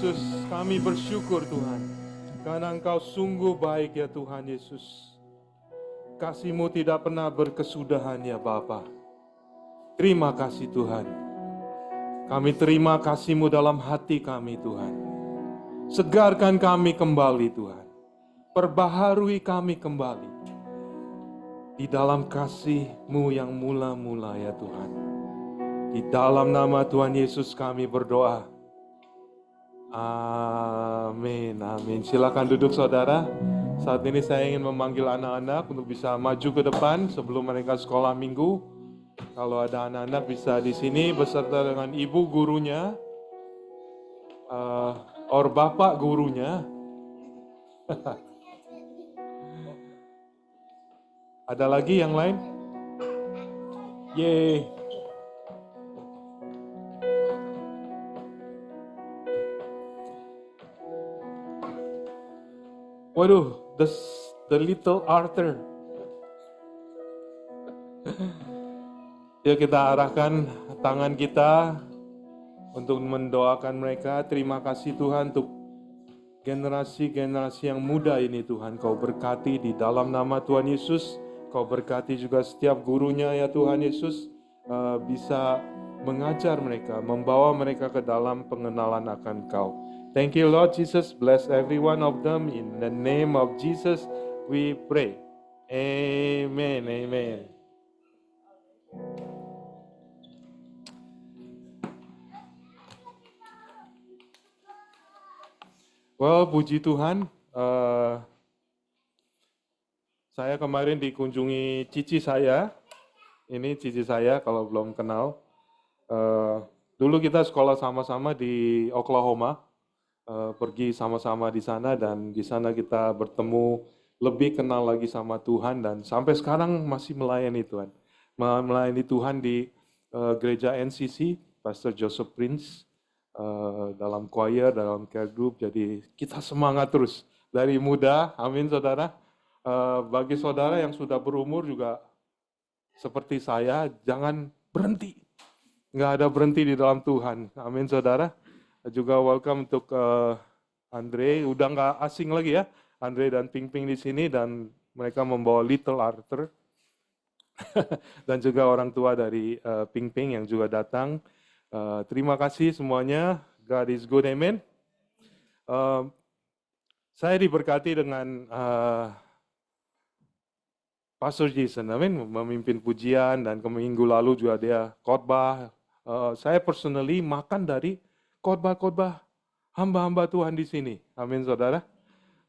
Yesus, kami bersyukur Tuhan, karena Engkau sungguh baik ya Tuhan Yesus. Kasih-Mu tidak pernah berkesudahan ya Bapa. Terima kasih Tuhan. Kami terima kasih-Mu dalam hati kami Tuhan. Segarkan kami kembali Tuhan. Perbaharui kami kembali. Di dalam kasih-Mu yang mula-mula ya Tuhan. Di dalam nama Tuhan Yesus kami berdoa. Amin, amin. Silakan duduk saudara. Saat ini saya ingin memanggil anak-anak untuk bisa maju ke depan sebelum mereka sekolah minggu. Kalau ada anak-anak bisa di sini beserta dengan ibu gurunya, or bapak gurunya. Ada lagi yang lain? Yeay. Waduh, the little Arthur. Yuk kita arahkan tangan kita untuk mendoakan mereka. Terima kasih Tuhan untuk generasi-generasi yang muda ini Tuhan. Kau berkati di dalam nama Tuhan Yesus. Kau berkati juga setiap gurunya ya Tuhan Yesus. Bisa mengajar mereka, membawa mereka ke dalam pengenalan akan Kau. Thank you Lord Jesus, bless every one of them. In the name of Jesus we pray. Amen, amen. Well, puji Tuhan, saya kemarin dikunjungi cici saya. Ini cici saya kalau belum kenal. Dulu kita sekolah sama-sama di Oklahoma. Pergi sama-sama di sana dan di sana kita bertemu, lebih kenal lagi sama Tuhan dan sampai sekarang masih melayani Tuhan. Melayani Tuhan di gereja NCC, Pastor Joseph Prince, dalam choir, dalam care group. Jadi kita semangat terus dari muda, amin saudara. Bagi saudara yang sudah berumur juga seperti saya, jangan berhenti. Nggak ada berhenti di dalam Tuhan, amin saudara. Juga welcome untuk Andre, udah nggak asing lagi ya, Andre dan Ping Ping di sini dan mereka membawa Little Arthur dan juga orang tua dari Ping Ping yang juga datang. Terima kasih semuanya, God is good, amen. Saya diberkati dengan Pastor Jason, amin, memimpin pujian dan minggu lalu juga dia khotbah. Saya personally makan dari khotbah-khotbah hamba-hamba Tuhan di sini. Amin saudara.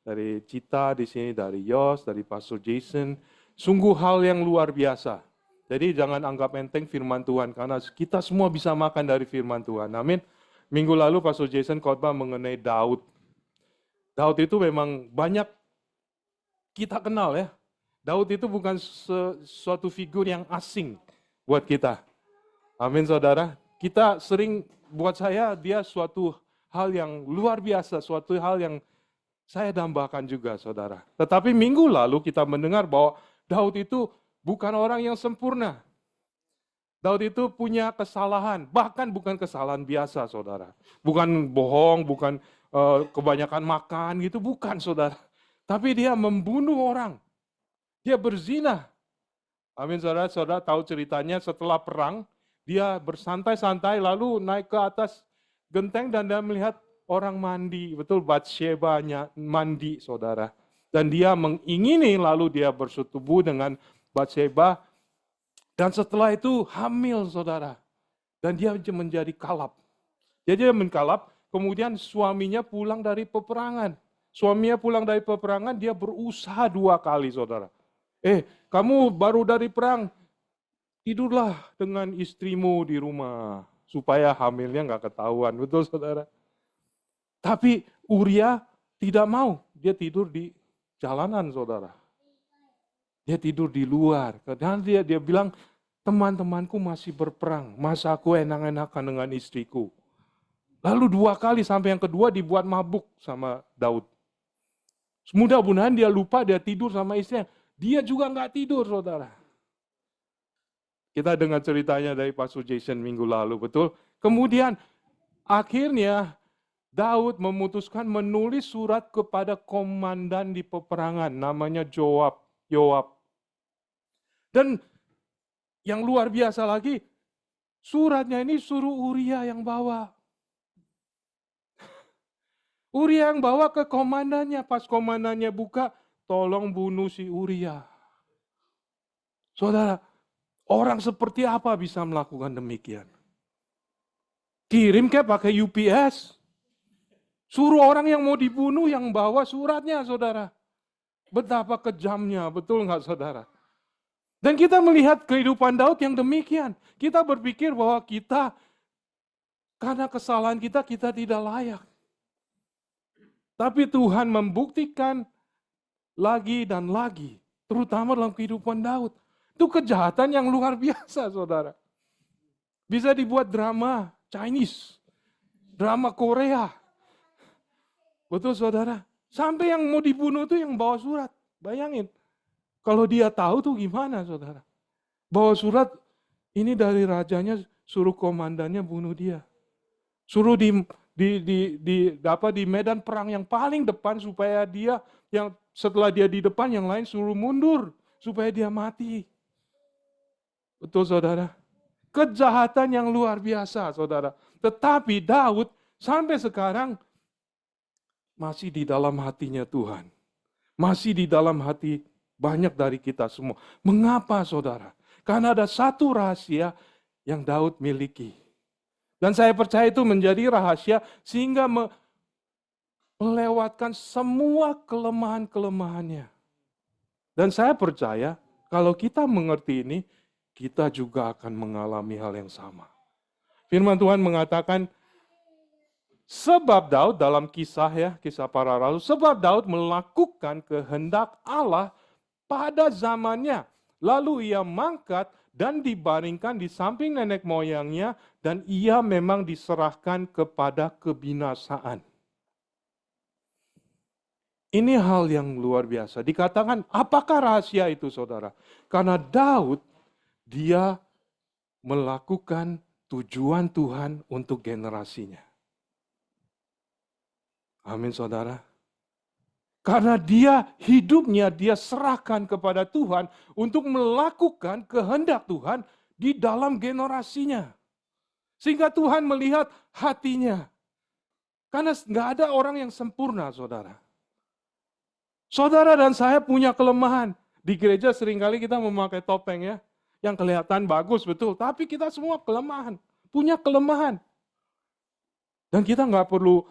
Dari Cita di sini, dari Yos, dari Pastor Jason. Sungguh hal yang luar biasa. Jadi jangan anggap enteng firman Tuhan karena kita semua bisa makan dari firman Tuhan. Amin. Minggu lalu Pastor Jason khotbah mengenai Daud. Daud itu memang banyak kita kenal ya. Daud itu bukan suatu figur yang asing buat kita. Amin saudara. Kita sering, buat saya dia suatu hal yang luar biasa, suatu hal yang saya dambakan juga saudara. Tetapi minggu lalu kita mendengar bahwa Daud itu bukan orang yang sempurna. Daud itu punya kesalahan, bahkan bukan kesalahan biasa saudara. Bukan bohong, bukan kebanyakan makan gitu, bukan saudara. Tapi dia membunuh orang. Dia berzina. Amin saudara, saudara tahu ceritanya setelah perang, dia bersantai-santai lalu naik ke atas genteng dan dia melihat orang mandi. Betul, Batsheba mandi saudara. Dan dia mengingini lalu dia bersetubuh dengan Batsheba. Dan setelah itu hamil saudara. Dan dia menjadi kalap. Jadi dia menkalap, kemudian suaminya pulang dari peperangan. Suaminya pulang dari peperangan, dia berusaha 2 kali saudara. Kamu baru dari perang, tidurlah dengan istrimu di rumah, supaya hamilnya nggak ketahuan, betul saudara? Tapi Uria tidak mau, dia tidur di jalanan saudara. Dia tidur di luar, karena dia bilang, teman-temanku masih berperang, masa aku enak-enakan dengan istriku. Lalu 2 kali sampai yang kedua dibuat mabuk sama Daud. Mudah-mudahan dia lupa, dia tidur sama istrinya. Dia juga nggak tidur, saudara. Kita dengar ceritanya dari Pastor Jason minggu lalu, betul? Kemudian akhirnya Daud memutuskan menulis surat kepada komandan di peperangan, namanya Yoab. Dan yang luar biasa lagi, suratnya ini suruh Uria yang bawa. Uria yang bawa ke komandannya, pas komandannya buka, tolong bunuh si Uria. Saudara, orang seperti apa bisa melakukan demikian? Kirim kayak pakai UPS. Suruh orang yang mau dibunuh yang bawa suratnya, saudara. Betapa kejamnya, betul nggak saudara? Dan kita melihat kehidupan Daud yang demikian. Kita berpikir bahwa kita, karena kesalahan kita tidak layak. Tapi Tuhan membuktikan lagi dan lagi, terutama dalam kehidupan Daud. Itu kejahatan yang luar biasa, saudara. Bisa dibuat drama Chinese, drama Korea. Betul, saudara? Sampai yang mau dibunuh itu yang bawa surat. Bayangin, kalau dia tahu tuh gimana, saudara? Bawa surat, ini dari rajanya, suruh komandannya bunuh dia. Suruh di medan perang yang paling depan supaya dia, yang setelah dia di depan yang lain suruh mundur supaya dia mati. Betul, saudara? Kejahatan yang luar biasa, saudara. Tetapi Daud sampai sekarang masih di dalam hatinya Tuhan. Masih di dalam hati banyak dari kita semua. Mengapa, saudara? Karena ada satu rahasia yang Daud miliki. Dan saya percaya itu menjadi rahasia sehingga melewatkan semua kelemahan-kelemahannya. Dan saya percaya kalau kita mengerti ini, kita juga akan mengalami hal yang sama. Firman Tuhan mengatakan, sebab Daud dalam kisah para rasul, sebab Daud melakukan kehendak Allah pada zamannya. Lalu ia mangkat dan dibaringkan di samping nenek moyangnya, dan ia memang diserahkan kepada kebinasaan. Ini hal yang luar biasa. Dikatakan, apakah rahasia itu, saudara? Karena Daud, dia melakukan tujuan Tuhan untuk generasinya. Amin, saudara. Karena hidupnya dia serahkan kepada Tuhan untuk melakukan kehendak Tuhan di dalam generasinya. Sehingga Tuhan melihat hatinya. Karena nggak ada orang yang sempurna, saudara. Saudara dan saya punya kelemahan. Di gereja seringkali kita memakai topeng ya, yang kelihatan bagus, betul. Tapi kita semua punya kelemahan. Dan kita nggak perlu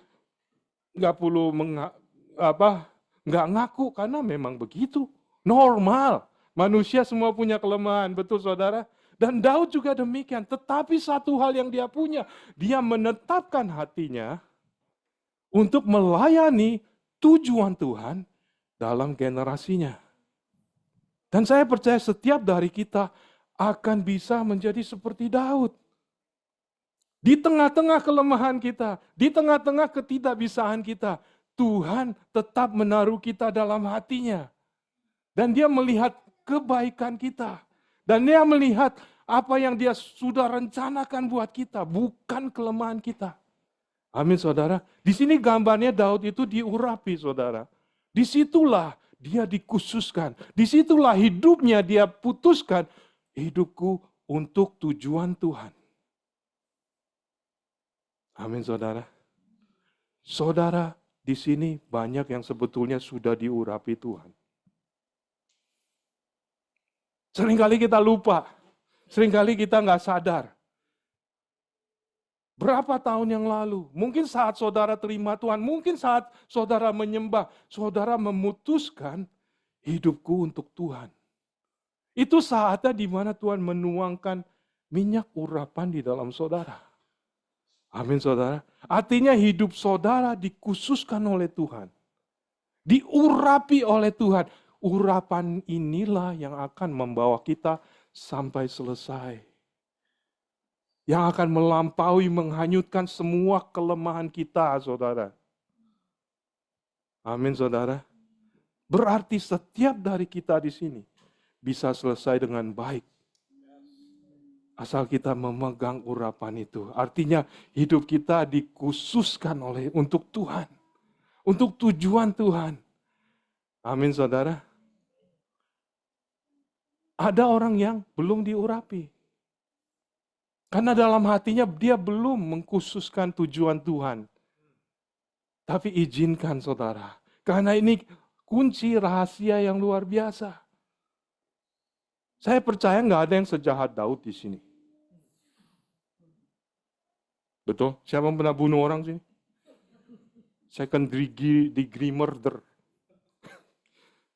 nggak ngaku, karena memang begitu. Normal. Manusia semua punya kelemahan, betul, saudara? Dan Daud juga demikian. Tetapi satu hal yang dia punya, dia menetapkan hatinya untuk melayani tujuan Tuhan dalam generasinya. Dan saya percaya setiap dari kita akan bisa menjadi seperti Daud. Di tengah-tengah kelemahan kita, di tengah-tengah ketidakbisaan kita, Tuhan tetap menaruh kita dalam hatinya. Dan dia melihat kebaikan kita. Dan dia melihat apa yang dia sudah rencanakan buat kita, bukan kelemahan kita. Amin, saudara. Di sini gambarnya Daud itu diurapi, saudara. Disitulah dia dikhususkan. Disitulah hidupnya dia putuskan, hidupku untuk tujuan Tuhan. Amin, saudara. Saudara, di sini banyak yang sebetulnya sudah diurapi Tuhan. Seringkali kita lupa, seringkali kita nggak sadar. Berapa tahun yang lalu, mungkin saat saudara terima Tuhan, mungkin saat saudara menyembah, saudara memutuskan hidupku untuk Tuhan. Itu saatnya di mana Tuhan menuangkan minyak urapan di dalam saudara. Amin, saudara. Artinya hidup saudara dikhususkan oleh Tuhan. Diurapi oleh Tuhan. Urapan inilah yang akan membawa kita sampai selesai. Yang akan melampaui, menghanyutkan semua kelemahan kita, saudara. Amin, saudara. Berarti setiap dari kita di sini bisa selesai dengan baik. Asal kita memegang urapan itu. Artinya hidup kita dikhususkan untuk Tuhan. Untuk tujuan Tuhan. Amin saudara. Ada orang yang belum diurapi. Karena dalam hatinya dia belum mengkhususkan tujuan Tuhan. Tapi izinkan saudara. Karena ini kunci rahasia yang luar biasa. Saya percaya nggak ada yang sejahat Daud di sini. Betul? Siapa yang pernah bunuh orang sini? Second degree murder.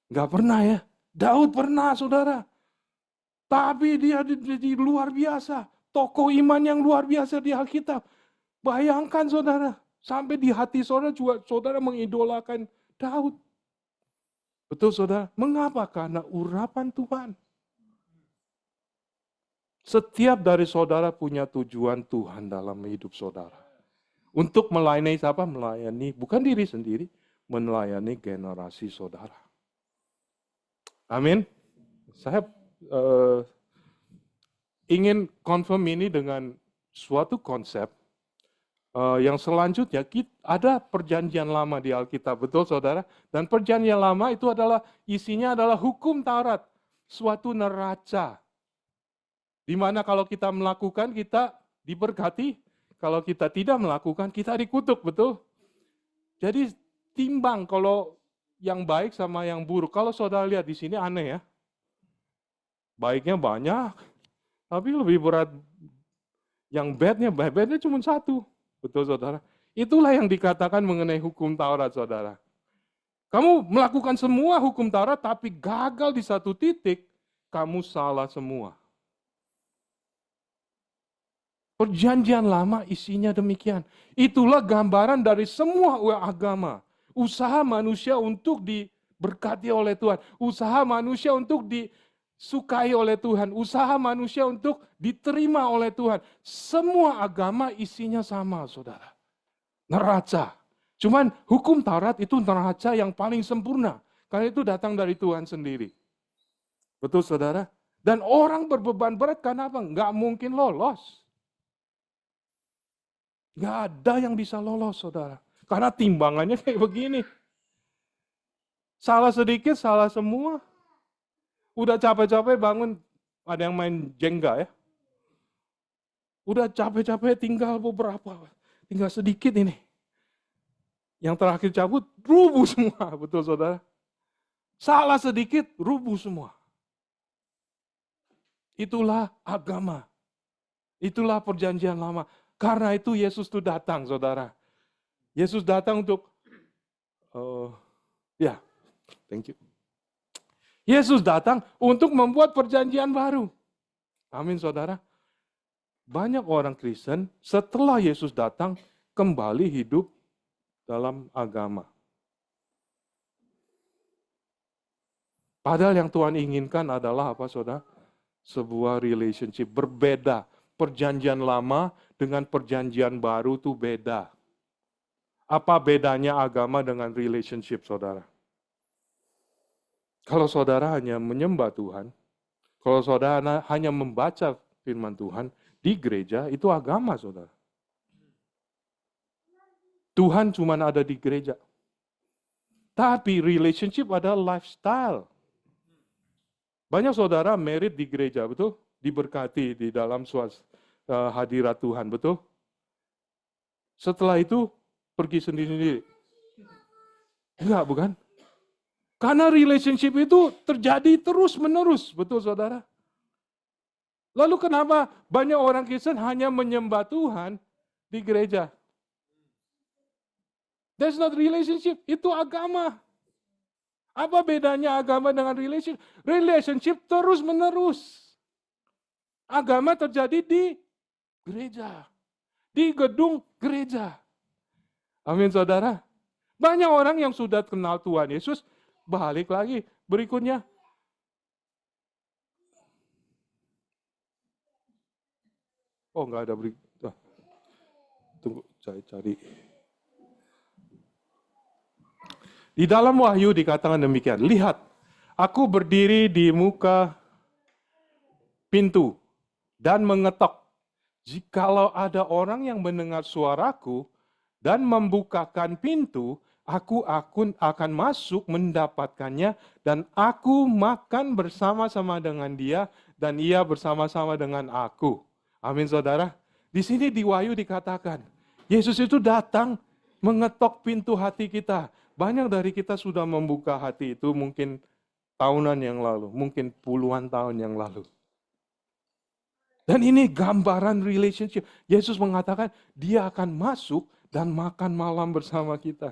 Nggak pernah ya. Daud pernah saudara. Tapi dia di luar biasa. Tokoh iman yang luar biasa di Alkitab. Bayangkan saudara. Sampai di hati saudara juga saudara mengidolakan Daud. Betul saudara? Mengapa? Karena urapan Tuhan. Setiap dari saudara punya tujuan Tuhan dalam hidup saudara. Untuk melayani siapa? Melayani bukan diri sendiri, melayani generasi saudara. Amin. Saya ingin confirm ini dengan suatu konsep yang selanjutnya. Ada perjanjian lama di Alkitab, betul saudara? Dan perjanjian lama itu isinya adalah hukum Taurat, suatu neraca. Di mana kalau kita melakukan, kita diberkati. Kalau kita tidak melakukan, kita dikutuk, betul? Jadi timbang kalau yang baik sama yang buruk. Kalau saudara lihat di sini aneh ya. Baiknya banyak, tapi lebih berat. Yang badnya cuma satu. Betul saudara? Itulah yang dikatakan mengenai hukum Taurat, saudara. Kamu melakukan semua hukum Taurat, tapi gagal di satu titik, kamu salah semua. Perjanjian lama isinya demikian. Itulah gambaran dari semua agama. Usaha manusia untuk diberkati oleh Tuhan. Usaha manusia untuk disukai oleh Tuhan. Usaha manusia untuk diterima oleh Tuhan. Semua agama isinya sama, saudara. Neraca. Cuman hukum Taurat itu neraca yang paling sempurna. Karena itu datang dari Tuhan sendiri. Betul, saudara? Dan orang berbeban berat kenapa? Nggak mungkin lolos. Nggak ada yang bisa lolos, saudara. Karena timbangannya kayak begini. Salah sedikit, salah semua. Udah capek-capek bangun, ada yang main Jenga ya. Udah capek-capek tinggal beberapa, tinggal sedikit ini. Yang terakhir cabut, rubuh semua. Betul saudara? Salah sedikit, rubuh semua. Itulah agama. Itulah perjanjian lama. Karena itu Yesus itu datang, saudara. Yesus datang untuk, thank you. Yesus datang untuk membuat perjanjian baru. Amin, saudara. Banyak orang Kristen setelah Yesus datang kembali hidup dalam agama. Padahal yang Tuhan inginkan adalah apa, saudara? Sebuah relationship berbeda. Perjanjian lama dengan perjanjian baru itu beda. Apa bedanya agama dengan relationship, saudara? Kalau saudara hanya menyembah Tuhan, kalau saudara hanya membaca firman Tuhan di gereja, itu agama, saudara. Tuhan cuma ada di gereja. Tapi relationship adalah lifestyle. Banyak saudara married di gereja, betul? Diberkati di dalam hadirat Tuhan, betul? Setelah itu pergi sendiri-sendiri. Enggak, bukan? Karena relationship itu terjadi terus-menerus, betul saudara? Lalu kenapa banyak orang Kristen hanya menyembah Tuhan di gereja? That's not relationship, itu agama. Apa bedanya agama dengan relationship? Relationship terus-menerus. Agama terjadi di gereja. Di gedung gereja. Amin, saudara. Banyak orang yang sudah kenal Tuhan Yesus, balik lagi. Berikutnya. Oh, enggak ada berikutnya. Tunggu, saya cari. Di dalam Wahyu dikatakan demikian. Lihat, aku berdiri di muka pintu dan mengetok. Jikalau ada orang yang mendengar suaraku dan membukakan pintu, aku akan masuk mendapatkannya dan aku makan bersama-sama dengan dia dan ia bersama-sama dengan aku. Amin saudara. Di sini di Wahyu dikatakan, Yesus itu datang mengetok pintu hati kita. Banyak dari kita sudah membuka hati itu mungkin tahunan yang lalu, mungkin puluhan tahun yang lalu. Dan ini gambaran relationship. Yesus mengatakan dia akan masuk dan makan malam bersama kita.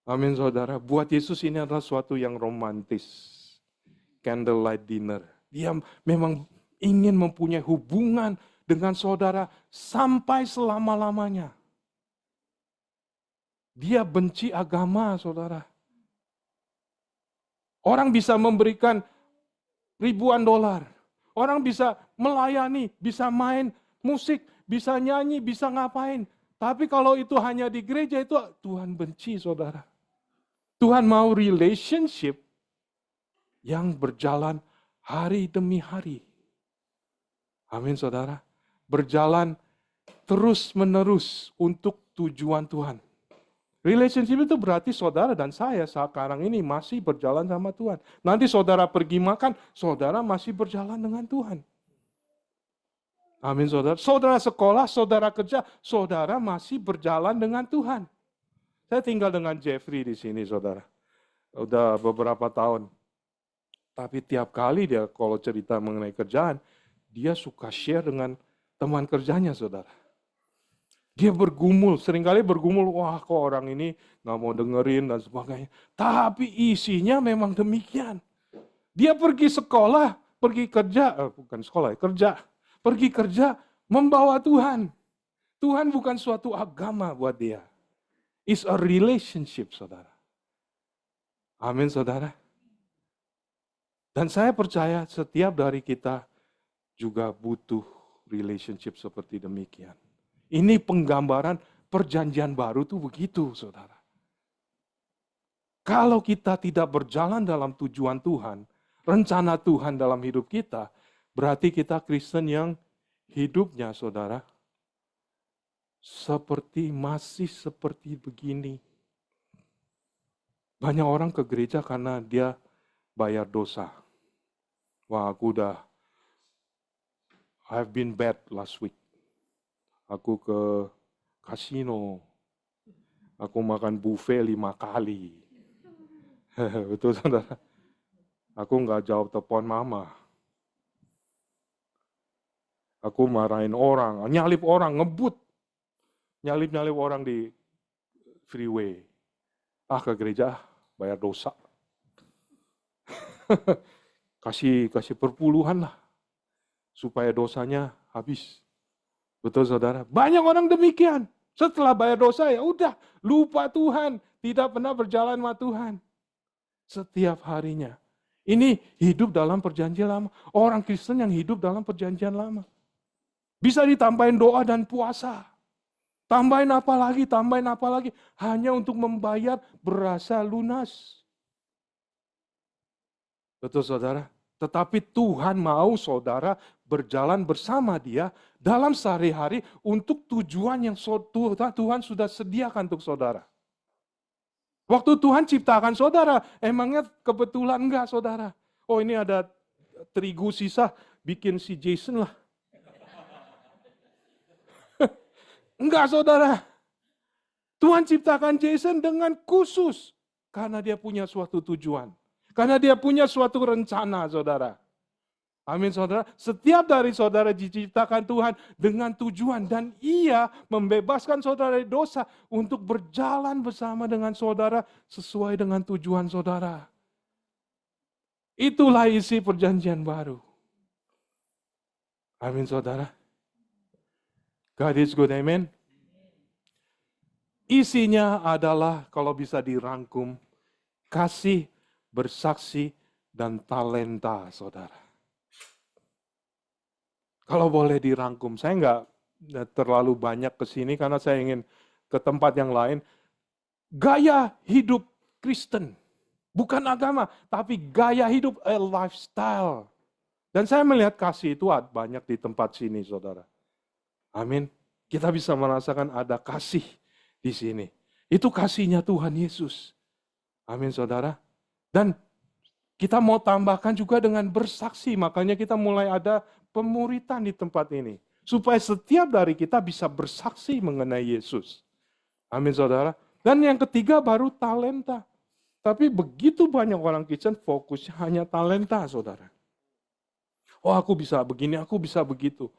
Amin saudara. Buat Yesus ini adalah suatu yang romantis. Candlelight dinner. Dia memang ingin mempunyai hubungan dengan saudara sampai selama-lamanya. Dia benci agama saudara. Orang bisa memberikan ribuan dolar. Orang bisa melayani, bisa main musik, bisa nyanyi, bisa ngapain. Tapi kalau itu hanya di gereja, itu Tuhan benci, saudara. Tuhan mau relationship yang berjalan hari demi hari. Amin, saudara. Berjalan terus-menerus untuk tujuan Tuhan. Relationship itu berarti saudara dan saya sekarang ini masih berjalan sama Tuhan. Nanti saudara pergi makan, saudara masih berjalan dengan Tuhan. Amin saudara. Saudara sekolah, saudara kerja, saudara masih berjalan dengan Tuhan. Saya tinggal dengan Jeffrey di sini saudara. Udah beberapa tahun. Tapi tiap kali dia kalau cerita mengenai kerjaan, dia suka share dengan teman kerjanya saudara. Dia bergumul, seringkali bergumul, wah kok orang ini gak mau dengerin dan sebagainya. Tapi isinya memang demikian. Dia pergi sekolah, pergi kerja, bukan sekolah, kerja. Pergi kerja, membawa Tuhan. Tuhan bukan suatu agama buat dia. It's a relationship, saudara. Amin, saudara. Dan saya percaya setiap dari kita juga butuh relationship seperti demikian. Ini penggambaran perjanjian baru tuh begitu, saudara. Kalau kita tidak berjalan dalam tujuan Tuhan, rencana Tuhan dalam hidup kita, berarti kita Kristen yang hidupnya, saudara, masih seperti begini. Banyak orang ke gereja karena dia bayar dosa. Wah, I've been bad last week. Aku ke kasino, aku makan buffet 5 kali. Betul saudara? Aku nggak jawab telepon mama. Aku marahin orang, nyalip orang, ngebut. Nyalip orang di freeway. Ke gereja, bayar dosa. kasih perpuluhan lah. Supaya dosanya habis. Betul saudara? Banyak orang demikian. Setelah bayar dosa ya udah lupa Tuhan. Tidak pernah berjalan sama Tuhan. Setiap harinya. Ini hidup dalam perjanjian lama. Orang Kristen yang hidup dalam perjanjian lama. Bisa ditambahin doa dan puasa. Tambahin apa lagi. Hanya untuk membayar berasa lunas. Betul saudara? Tetapi Tuhan mau saudara berjalan bersama dia dalam sehari-hari untuk tujuan yang Tuhan sudah sediakan untuk saudara. Waktu Tuhan ciptakan saudara, emangnya kebetulan enggak saudara? Oh ini ada terigu sisa, bikin si Jason lah. Enggak saudara. Tuhan ciptakan Jason dengan khusus. Karena dia punya suatu tujuan. Karena dia punya suatu rencana saudara. Amin saudara. Setiap dari saudara diciptakan Tuhan dengan tujuan. Dan ia membebaskan saudara dari dosa untuk berjalan bersama dengan saudara sesuai dengan tujuan saudara. Itulah isi perjanjian baru. Amin saudara. God is good, amen. Isinya adalah kalau bisa dirangkum, kasih, bersaksi, dan talenta saudara. Kalau boleh dirangkum, saya nggak terlalu banyak ke sini karena saya ingin ke tempat yang lain. Gaya hidup Kristen, bukan agama, tapi gaya hidup, a lifestyle. Dan saya melihat kasih itu banyak di tempat sini, saudara. Amin. Kita bisa merasakan ada kasih di sini. Itu kasihnya Tuhan Yesus. Amin, saudara. Dan kita mau tambahkan juga dengan bersaksi. Makanya kita mulai ada pemuritan di tempat ini. Supaya setiap dari kita bisa bersaksi mengenai Yesus. Amin, saudara. Dan yang ketiga baru talenta. Tapi begitu banyak orang Kristen fokusnya hanya talenta, saudara. Oh, aku bisa begini, aku bisa begitu.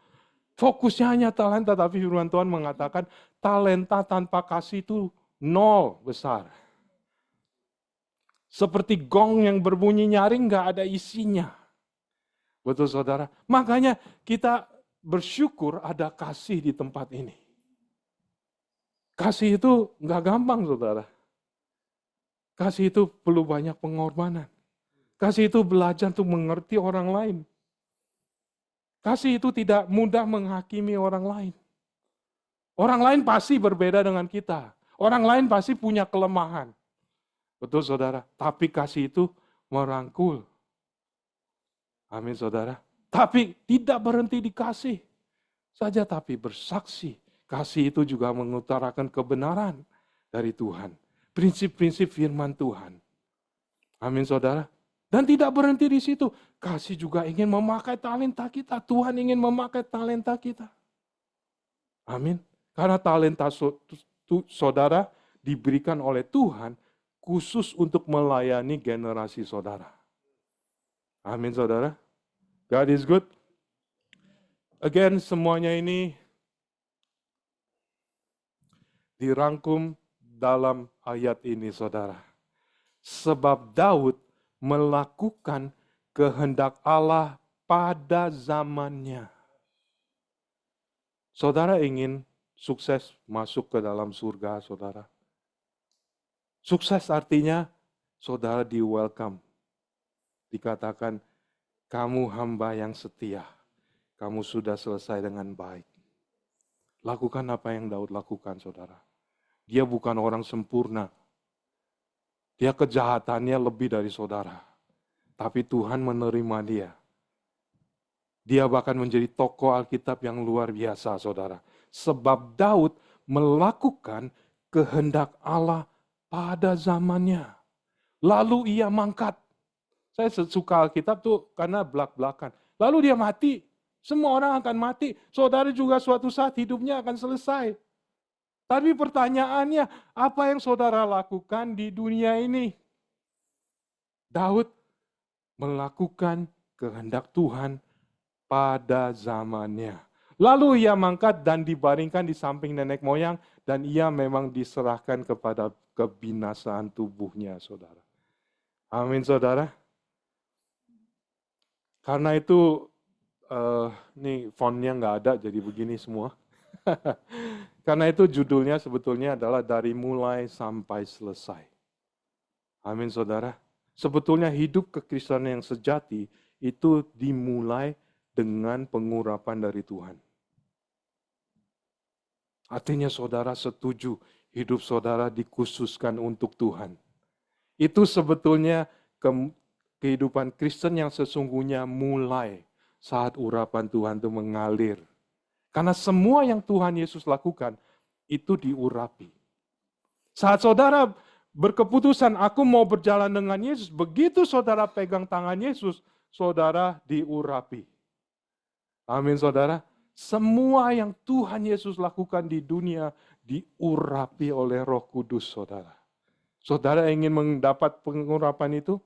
Fokusnya hanya talenta, tapi firman Tuhan mengatakan talenta tanpa kasih itu nol besar. Seperti gong yang berbunyi nyaring gak ada isinya. Betul, saudara? Makanya kita bersyukur ada kasih di tempat ini. Kasih itu gak gampang, saudara. Kasih itu perlu banyak pengorbanan. Kasih itu belajar untuk mengerti orang lain. Kasih itu tidak mudah menghakimi orang lain. Orang lain pasti berbeda dengan kita. Orang lain pasti punya kelemahan. Betul, saudara? Tapi kasih itu merangkul. Amin, saudara. Tapi tidak berhenti di kasih saja, tapi bersaksi. Kasih itu juga mengutarakan kebenaran dari Tuhan. Prinsip-prinsip firman Tuhan. Amin, saudara. Dan tidak berhenti di situ. Kasih juga ingin memakai talenta kita. Tuhan ingin memakai talenta kita. Amin. Karena talenta saudara diberikan oleh Tuhan khusus untuk melayani generasi saudara. Amin, saudara. God is good. Again, semuanya ini dirangkum dalam ayat ini, saudara. Sebab Daud melakukan kehendak Allah pada zamannya. Saudara ingin sukses masuk ke dalam surga, saudara. Sukses artinya saudara di welcome. Dikatakan, kamu hamba yang setia. Kamu sudah selesai dengan baik. Lakukan apa yang Daud lakukan, saudara. Dia bukan orang sempurna. Dia kejahatannya lebih dari saudara. Tapi Tuhan menerima dia. Dia bahkan menjadi tokoh Alkitab yang luar biasa, saudara. Sebab Daud melakukan kehendak Allah pada zamannya. Lalu ia mangkat. Saya suka Alkitab tuh karena belak-belakan. Lalu dia mati. Semua orang akan mati. Saudara juga suatu saat hidupnya akan selesai. Tapi pertanyaannya, apa yang saudara lakukan di dunia ini? Daud melakukan kehendak Tuhan pada zamannya. Lalu ia mangkat dan dibaringkan di samping nenek moyang, dan ia memang diserahkan kepada kebinasaan tubuhnya, saudara. Amin, saudara. Karena itu, ini fontnya nggak ada, jadi begini semua. Karena itu judulnya sebetulnya adalah dari mulai sampai selesai. Amin, saudara. Sebetulnya hidup kekristenan yang sejati itu dimulai dengan pengurapan dari Tuhan. Artinya saudara setuju hidup saudara dikhususkan untuk Tuhan. Itu sebetulnya kehidupan Kristen yang sesungguhnya mulai saat urapan Tuhan itu mengalir. Karena semua yang Tuhan Yesus lakukan itu diurapi. Saat saudara berkeputusan, aku mau berjalan dengan Yesus, begitu saudara pegang tangan Yesus, saudara diurapi. Amin, saudara. Semua yang Tuhan Yesus lakukan di dunia diurapi oleh Roh Kudus, saudara. Saudara ingin mendapat pengurapan itu?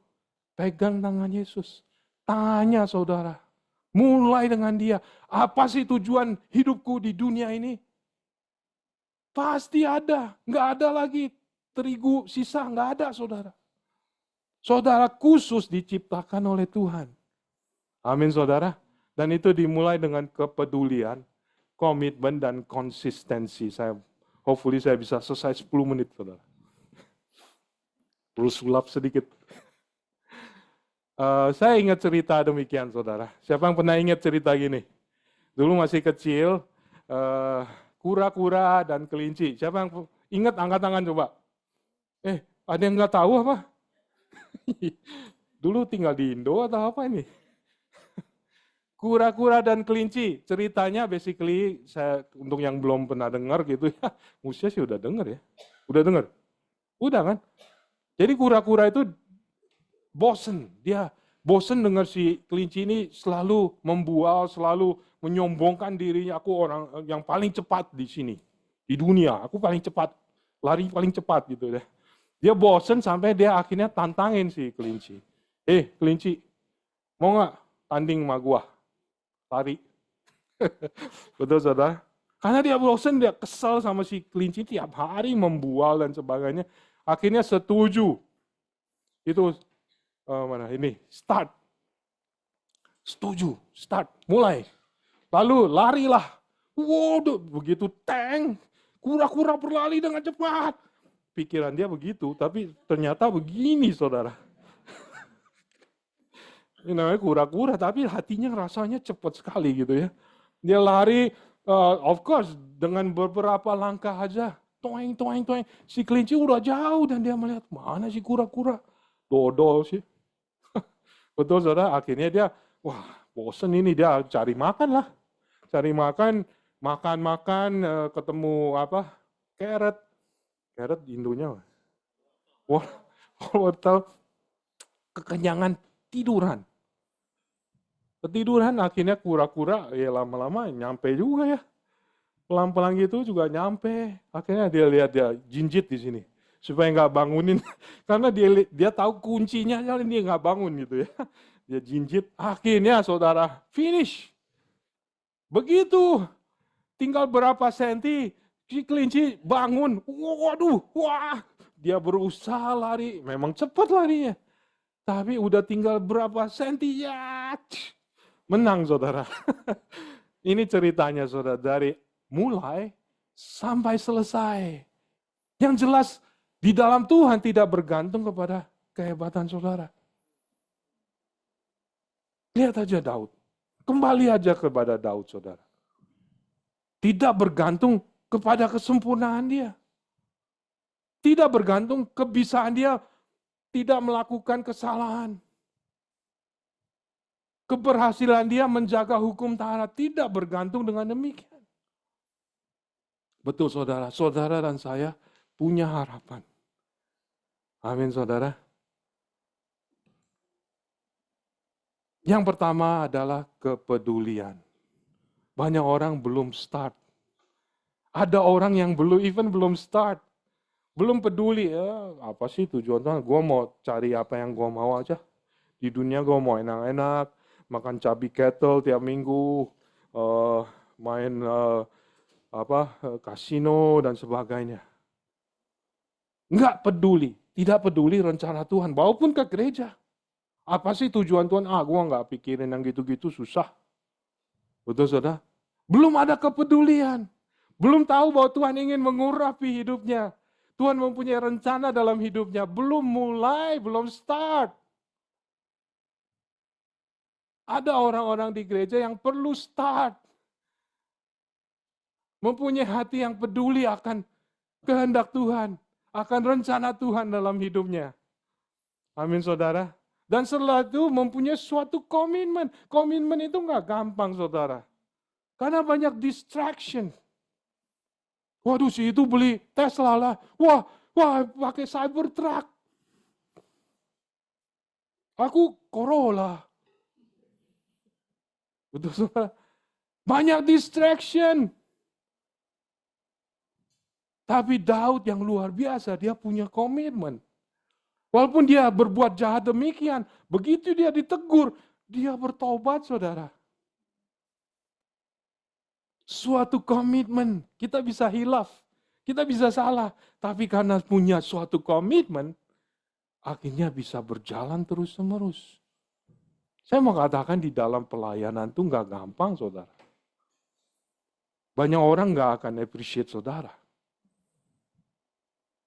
Pegang tangan Yesus. Tanya saudara. Mulai dengan dia. Apa sih tujuan hidupku di dunia ini? Pasti ada. Nggak ada lagi terigu sisa. Nggak ada, saudara. Saudara khusus diciptakan oleh Tuhan. Amin, saudara. Dan itu dimulai dengan kepedulian, komitmen, dan konsistensi. Hopefully saya bisa selesai 10 menit, saudara. Perlu sulap sedikit. Saya ingat cerita demikian, saudara. Siapa yang pernah ingat cerita gini? Dulu masih kecil, kura-kura dan kelinci. Siapa yang ingat, angkat tangan coba. Ada yang nggak tahu apa? Dulu tinggal di Indo atau apa ini? Kura-kura dan kelinci. Ceritanya basically, saya untuk yang belum pernah dengar gitu ya, Musia sih udah dengar ya. Udah dengar? Udah kan? Jadi kura-kura itu bosen. Dia bosen dengar si kelinci ini selalu membual, selalu menyombongkan dirinya. Aku orang yang paling cepat di sini. Di dunia, aku paling cepat. Lari paling cepat gitu deh. Dia bosen sampai dia akhirnya tantangin si kelinci. Kelinci, mau nggak tanding sama gua? Lari. Betul saudara? Karena dia bosen, dia kesel sama si kelinci tiap hari membual dan sebagainya. Akhirnya setuju. Itu mana ini? Start. Setuju, start, mulai. Lalu larilah. Waduh, begitu tank. Kura-kura berlari dengan cepat. Pikiran dia begitu, tapi ternyata begini saudara. Ini namanya kura-kura, tapi hatinya rasanya cepat sekali gitu ya. Dia lari, of course, dengan beberapa langkah aja. Toeng, toeng, toeng. Si kelinci udah jauh dan dia melihat, mana si kura-kura? Dodol sih. Betul saudara, akhirnya dia, wah bosen ini, dia cari makan lah. Cari makan, makan, ketemu apa? Carrot. Carrot Indonya. Wah, wortel, kekenyangan, tiduran. Ketiduran akhirnya kura-kura ya lama-lama nyampe juga ya. Pelan-pelan gitu juga nyampe. Akhirnya dia lihat dia jinjit di sini supaya nggak bangunin karena dia tahu kuncinya dia nggak bangun gitu ya. Dia jinjit. Akhirnya saudara finish. Begitu tinggal berapa senti si kelinci bangun. Waduh, wah dia berusaha lari. Memang cepat larinya. Tapi udah tinggal berapa senti ya. Menang saudara. Ini ceritanya saudara dari mulai sampai selesai. Yang jelas di dalam Tuhan tidak bergantung kepada kehebatan saudara. Lihat aja Daud. Kembali aja kepada Daud saudara. Tidak bergantung kepada kesempurnaan dia. Tidak bergantung kebisaan dia tidak melakukan kesalahan. Keberhasilan dia menjaga hukum Taurat tidak bergantung dengan demikian. Betul saudara, saudara dan saya punya harapan. Amin saudara. Yang pertama adalah kepedulian. Banyak orang belum start. Ada orang yang belum start. Belum peduli, ya apa sih tujuan Tuhan? Gue mau cari apa yang gue mau aja. Di dunia gue mau enak-enak, makan cabai kettle tiap minggu, main kasino dan sebagainya. Enggak peduli, tidak peduli rencana Tuhan, walaupun ke gereja. Apa sih tujuan Tuhan? Gue enggak pikirin yang gitu-gitu, susah. Betul saudara? Belum ada kepedulian. Belum tahu bahwa Tuhan ingin mengurapi hidupnya. Tuhan mempunyai rencana dalam hidupnya. Belum mulai, belum start. Ada orang-orang di gereja yang perlu start. Mempunyai hati yang peduli akan kehendak Tuhan. Akan rencana Tuhan dalam hidupnya. Amin saudara. Dan setelah itu mempunyai suatu komitmen. Komitmen itu nggak gampang saudara. Karena banyak distraction. Waduh si itu beli Tesla lah. Wah pakai Cybertruck. Aku Corolla. Betul saudara. Banyak distraction. Tapi Daud yang luar biasa, dia punya komitmen. Walaupun dia berbuat jahat demikian, begitu dia ditegur, dia bertobat saudara. Suatu komitmen, kita bisa hilaf, kita bisa salah. Tapi karena punya suatu komitmen, akhirnya bisa berjalan terus-menerus. Saya mau katakan di dalam pelayanan itu nggak gampang saudara. Banyak orang nggak akan appreciate saudara.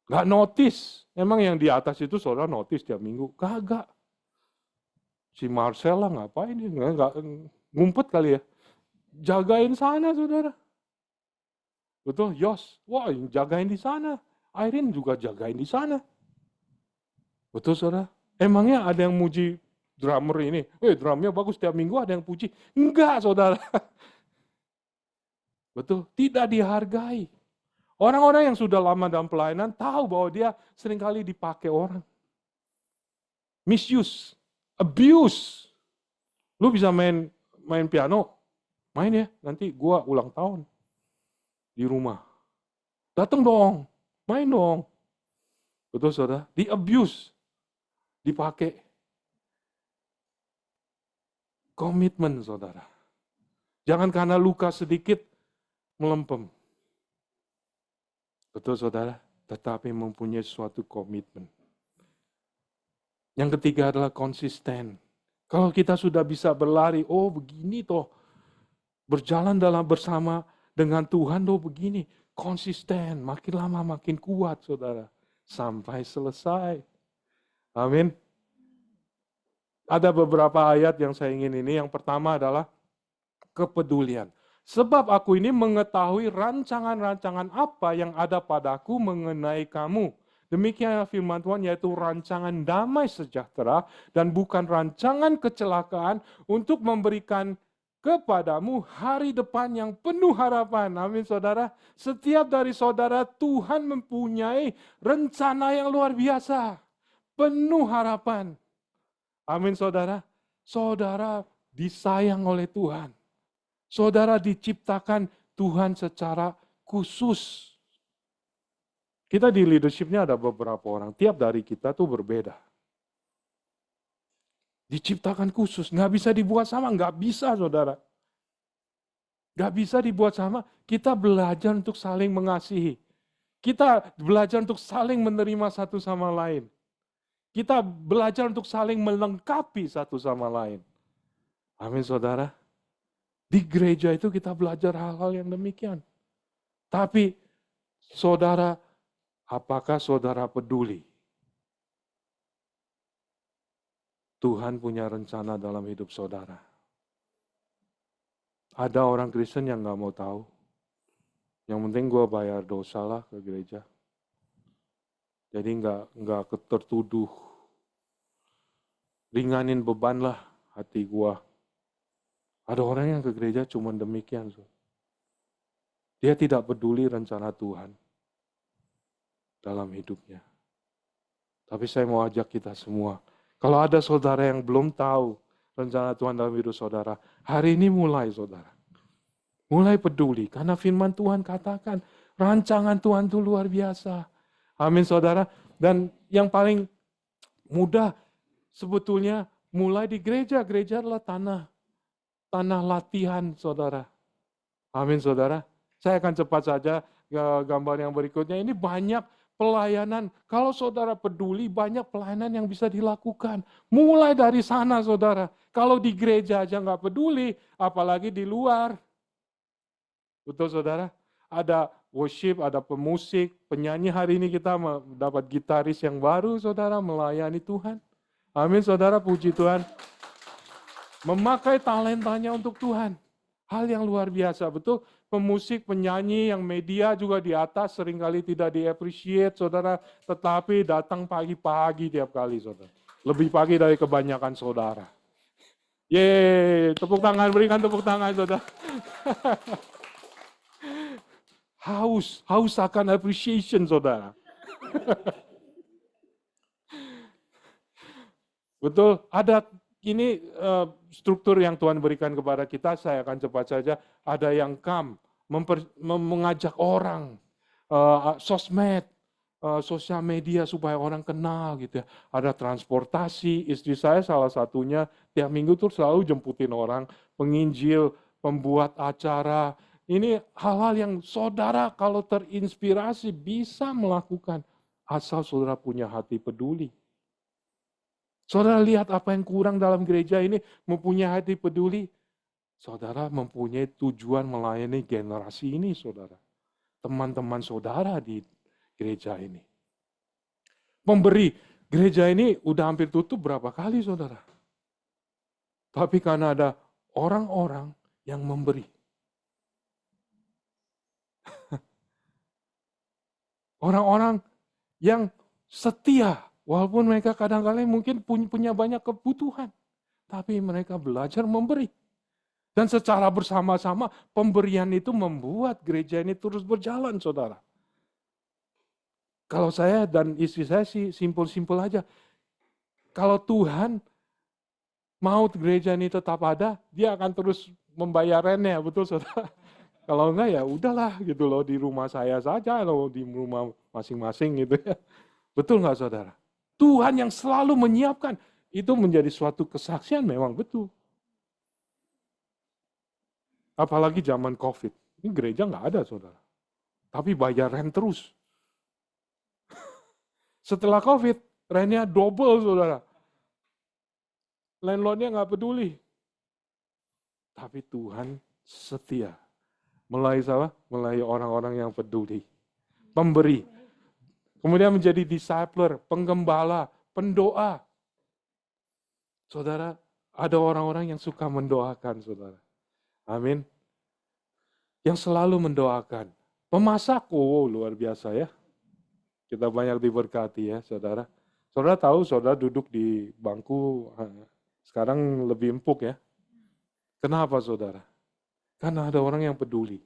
Nggak notice. Emang yang di atas itu saudara notice tiap minggu? Kagak. Si Marcella ngapain? Nggak ngumpet kali ya. Jagain sana saudara. Betul, Yos. Wah jagain di sana. Irene juga jagain di sana. Betul saudara. Emangnya ada yang muji drummer ini, drumnya bagus, tiap minggu ada yang puji. Enggak, saudara. Betul, tidak dihargai. Orang-orang yang sudah lama dalam pelayanan tahu bahwa dia seringkali dipakai orang. Misuse, abuse. Lu bisa main piano, main ya, nanti gua ulang tahun di rumah. Datang dong, main dong. Betul saudara, di abuse, dipakai. Komitmen saudara. Jangan karena luka sedikit melempem. Betul saudara, tetapi mempunyai suatu komitmen. Yang ketiga adalah konsisten. Kalau kita sudah bisa berlari, begini toh, berjalan dalam bersama dengan Tuhan toh begini, konsisten, makin lama makin kuat saudara, sampai selesai. Amin. Ada beberapa ayat yang saya ingin ini. Yang pertama adalah kepedulian. Sebab aku ini mengetahui rancangan-rancangan apa yang ada padaku mengenai kamu. Demikian firman Tuhan, yaitu rancangan damai sejahtera dan bukan rancangan kecelakaan, untuk memberikan kepadamu hari depan yang penuh harapan. Amin saudara. Setiap dari saudara, Tuhan mempunyai rencana yang luar biasa. Penuh harapan. Amin saudara. Saudara disayang oleh Tuhan. Saudara diciptakan Tuhan secara khusus. Kita di leadership-nya ada beberapa orang. Tiap dari kita tuh berbeda. Diciptakan khusus. Nggak bisa dibuat sama. Nggak bisa saudara. Nggak bisa dibuat sama. Kita belajar untuk saling mengasihi. Kita belajar untuk saling menerima satu sama lain. Kita belajar untuk saling melengkapi satu sama lain. Amin saudara. Di gereja itu kita belajar hal-hal yang demikian. Tapi saudara, apakah saudara peduli? Tuhan punya rencana dalam hidup saudara. Ada orang Kristen yang gak mau tahu. Yang penting gue bayar dosa lah ke gereja. Jadi nggak tertuduh. Ringanin beban lah hati gua. Ada orang yang ke gereja cuma demikian. Dia tidak peduli rencana Tuhan dalam hidupnya. Tapi saya mau ajak kita semua. Kalau ada saudara yang belum tahu rencana Tuhan dalam hidup saudara, hari ini mulai saudara. Mulai peduli. Karena firman Tuhan katakan, rancangan Tuhan itu luar biasa. Amin saudara. Dan yang paling mudah sebetulnya mulai di gereja. Gereja adalah tanah latihan saudara. Amin saudara. Saya akan cepat saja ke gambar yang berikutnya. Ini banyak pelayanan. Kalau saudara peduli, banyak pelayanan yang bisa dilakukan. Mulai dari sana saudara. Kalau di gereja aja nggak peduli, apalagi di luar. Betul saudara? Ada worship, ada pemusik, penyanyi. Hari ini kita dapat gitaris yang baru, saudara, melayani Tuhan. Amin, saudara, puji Tuhan. Memakai talentanya untuk Tuhan. Hal yang luar biasa, betul. Pemusik, penyanyi, yang media juga di atas, seringkali tidak di-appreciate, saudara. Tetapi datang pagi-pagi tiap kali, saudara. Lebih pagi dari kebanyakan saudara. Yeay, tepuk tangan, berikan tepuk tangan, saudara. Haus akan appreciation saudara. Betul, ada ini struktur yang Tuhan berikan kepada kita, saya akan cepat saja. Ada yang mengajak orang, sosmed, sosial media supaya orang kenal gitu ya. Ada transportasi, istri saya salah satunya tiap minggu tuh selalu jemputin orang, penginjil, pembuat acara. Ini hal-hal yang saudara kalau terinspirasi bisa melakukan. Asal saudara punya hati peduli. Saudara lihat apa yang kurang dalam gereja ini, mempunyai hati peduli. Saudara mempunyai tujuan melayani generasi ini, saudara. Teman-teman saudara di gereja ini. Memberi, gereja ini udah hampir tutup berapa kali, saudara. Tapi karena ada orang-orang yang memberi. Orang-orang yang setia, walaupun mereka kadang-kadang mungkin punya banyak kebutuhan. tapi mereka belajar memberi. Dan secara bersama-sama pemberian itu membuat gereja ini terus berjalan, saudara. Kalau saya dan istri saya sih simpel-simpel aja. Kalau Tuhan mau gereja ini tetap ada, dia akan terus membayar rentnya, betul saudara? Kalau enggak ya udahlah gitu loh, di rumah saya saja, loh di rumah masing-masing gitu ya. Betul nggak saudara? Tuhan yang selalu menyiapkan, itu menjadi suatu kesaksian memang betul. Apalagi zaman COVID, ini gereja nggak ada saudara. Tapi bayar rent terus. Setelah COVID, rentnya double saudara. Landlordnya nggak peduli. Tapi Tuhan setia. Melayani orang-orang yang peduli. Pemberi. Kemudian menjadi discipler, penggembala, pendoa. Saudara, ada orang-orang yang suka mendoakan saudara. Amin. Yang selalu mendoakan. Pemasak, luar biasa ya. Kita banyak diberkati ya saudara. Saudara tahu, saudara duduk di bangku, sekarang lebih empuk ya. Kenapa saudara? Karena ada orang yang peduli.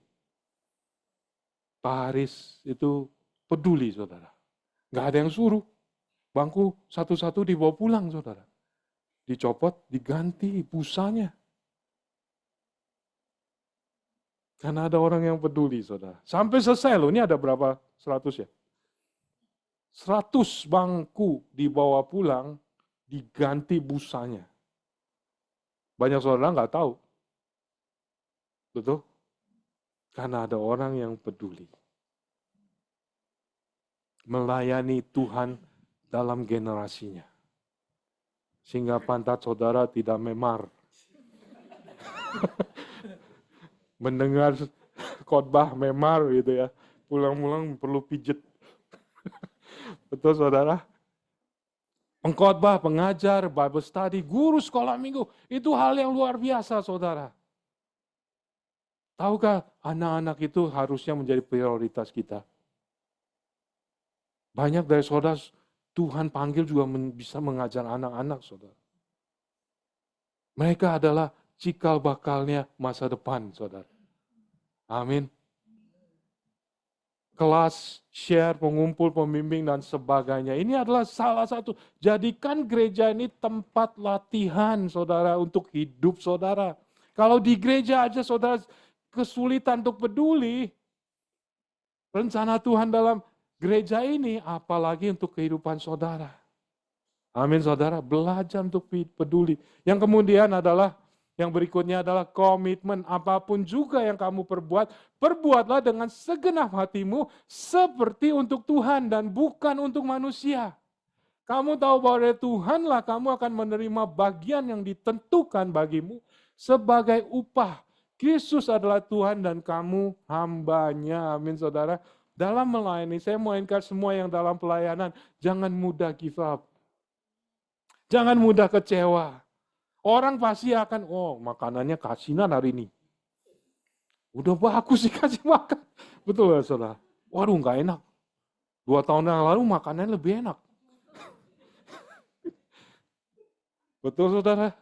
Pak Haris itu peduli saudara. Nggak ada yang suruh. Bangku satu-satu dibawa pulang saudara. Dicopot, diganti busanya. Karena ada orang yang peduli saudara. Sampai selesai loh, ini ada berapa? 100 ya? 100 bangku dibawa pulang, diganti busanya. Banyak saudara nggak tahu. Betul? Karena ada orang yang peduli. Melayani Tuhan dalam generasinya. Sehingga pantat saudara tidak memar. Mendengar khotbah memar gitu ya. Pulang-pulang perlu pijet. Betul saudara? Pengkhotbah, pengajar, Bible study, guru sekolah minggu. Itu hal yang luar biasa saudara. Tahukah anak-anak itu harusnya menjadi prioritas kita? Banyak dari saudara, Tuhan panggil juga bisa mengajar anak-anak saudara. Mereka adalah cikal bakalnya masa depan saudara. Amin. Kelas, share, pengumpul, pembimbing, dan sebagainya. Ini adalah salah satu. Jadikan gereja ini tempat latihan saudara untuk hidup saudara. Kalau di gereja aja saudara kesulitan untuk peduli, rencana Tuhan dalam gereja ini, apalagi untuk kehidupan saudara. Amin saudara, belajar untuk peduli. Yang kemudian adalah, yang berikutnya adalah komitmen. Apapun juga yang kamu perbuat, perbuatlah dengan segenap hatimu seperti untuk Tuhan dan bukan untuk manusia. Kamu tahu bahwa dari Tuhanlah kamu akan menerima bagian yang ditentukan bagimu sebagai upah. Kristus adalah Tuhan dan kamu hambanya. Amin saudara. Dalam melayani, saya mau encourage semua yang dalam pelayanan, jangan mudah give up. Jangan mudah kecewa. Orang pasti akan, makanannya kasinan hari ini. Udah bagus dikasih makan. Betul ya saudara? Waduh nggak enak. 2 tahun yang lalu makanannya lebih enak. Betul saudara?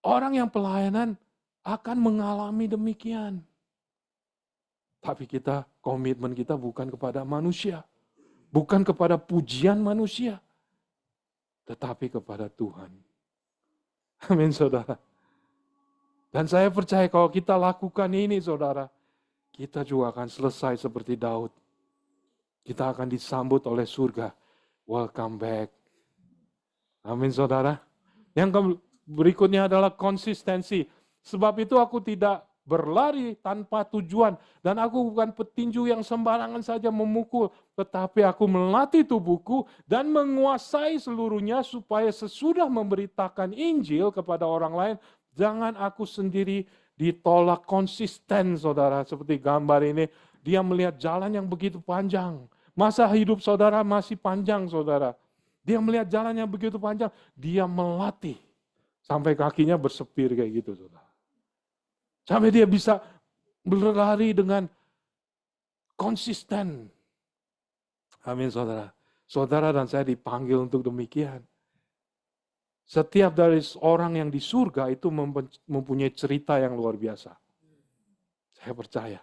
Orang yang pelayanan akan mengalami demikian. Tapi komitmen kita bukan kepada manusia. Bukan kepada pujian manusia. Tetapi kepada Tuhan. Amin saudara. Dan saya percaya kalau kita lakukan ini saudara, kita juga akan selesai seperti Daud. Kita akan disambut oleh surga. Welcome back. Amin saudara. Yang berikutnya adalah konsistensi. Sebab itu aku tidak berlari tanpa tujuan. Dan aku bukan petinju yang sembarangan saja memukul. Tetapi aku melatih tubuhku dan menguasai seluruhnya supaya sesudah memberitakan Injil kepada orang lain, jangan aku sendiri ditolak. Konsisten saudara. Seperti gambar ini, dia melihat jalan yang begitu panjang. Masa hidup saudara masih panjang saudara. Dia melihat jalan yang begitu panjang, dia melatih. Sampai kakinya bersepir kayak gitu saudara. Sampai dia bisa berlari dengan konsisten. Amin saudara. Saudara dan saya dipanggil untuk demikian. Setiap dari orang yang di surga itu mempunyai cerita yang luar biasa. Saya percaya.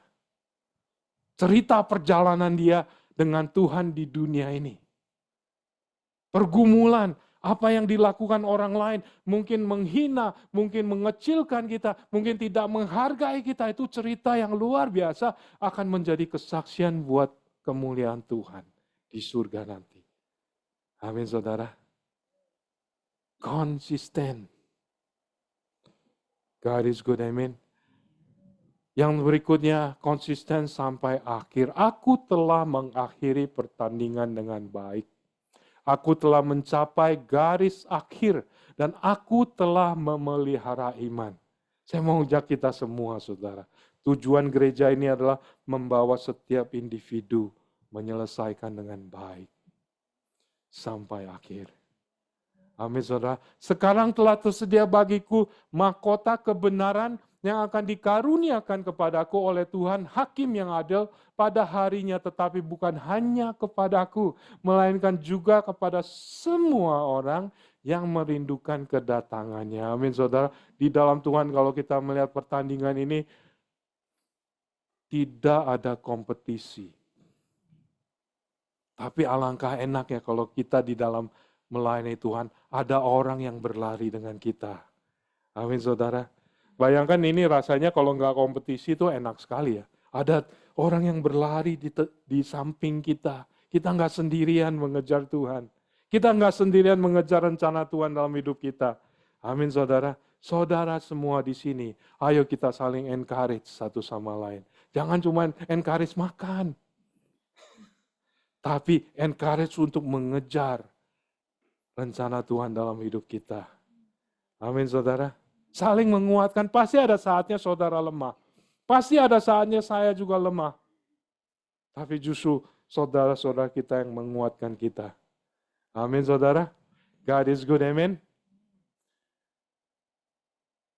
Cerita perjalanan dia dengan Tuhan di dunia ini. Pergumulan, apa yang dilakukan orang lain, mungkin menghina, mungkin mengecilkan kita, mungkin tidak menghargai kita, itu cerita yang luar biasa akan menjadi kesaksian buat kemuliaan Tuhan di surga nanti. Amin saudara. Konsisten. God is good, amin. Yang berikutnya, konsisten sampai akhir. Aku telah mengakhiri pertandingan dengan baik. Aku telah mencapai garis akhir dan aku telah memelihara iman. Saya mau ajak kita semua, saudara. Tujuan gereja ini adalah membawa setiap individu menyelesaikan dengan baik sampai akhir. Amin, saudara. Sekarang telah tersedia bagiku mahkota kebenaran yang akan dikaruniakan kepadaku oleh Tuhan, hakim yang adil pada harinya, tetapi bukan hanya kepadaku, melainkan juga kepada semua orang yang merindukan kedatangannya. Amin, saudara. Di dalam Tuhan, kalau kita melihat pertandingan ini, tidak ada kompetisi. Tapi alangkah enaknya kalau kita di dalam melayani Tuhan, ada orang yang berlari dengan kita. Amin, saudara. Bayangkan ini rasanya kalau nggak kompetisi itu enak sekali ya. Ada orang yang berlari di samping kita. Kita nggak sendirian mengejar Tuhan. Kita nggak sendirian mengejar rencana Tuhan dalam hidup kita. Amin, saudara. Saudara semua di sini, ayo kita saling encourage satu sama lain. Jangan cuma encourage makan. Tapi encourage untuk mengejar rencana Tuhan dalam hidup kita. Amin, saudara. Saling menguatkan. Pasti ada saatnya saudara lemah. Pasti ada saatnya saya juga lemah. Tapi justru saudara-saudara kita yang menguatkan kita. Amin, saudara. God is good, amen.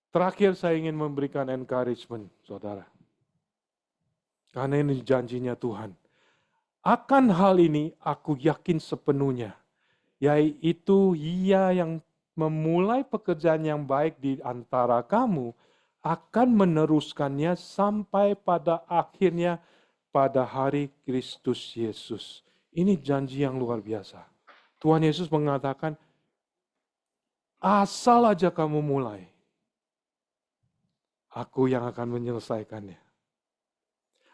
Terakhir saya ingin memberikan encouragement, saudara. Karena ini janjinya Tuhan. Akan hal ini aku yakin sepenuhnya, yaitu Ia yang memulai pekerjaan yang baik di antara kamu akan meneruskannya sampai pada akhirnya pada hari Kristus Yesus. Ini janji yang luar biasa. Tuhan Yesus mengatakan, asal aja kamu mulai, aku yang akan menyelesaikannya.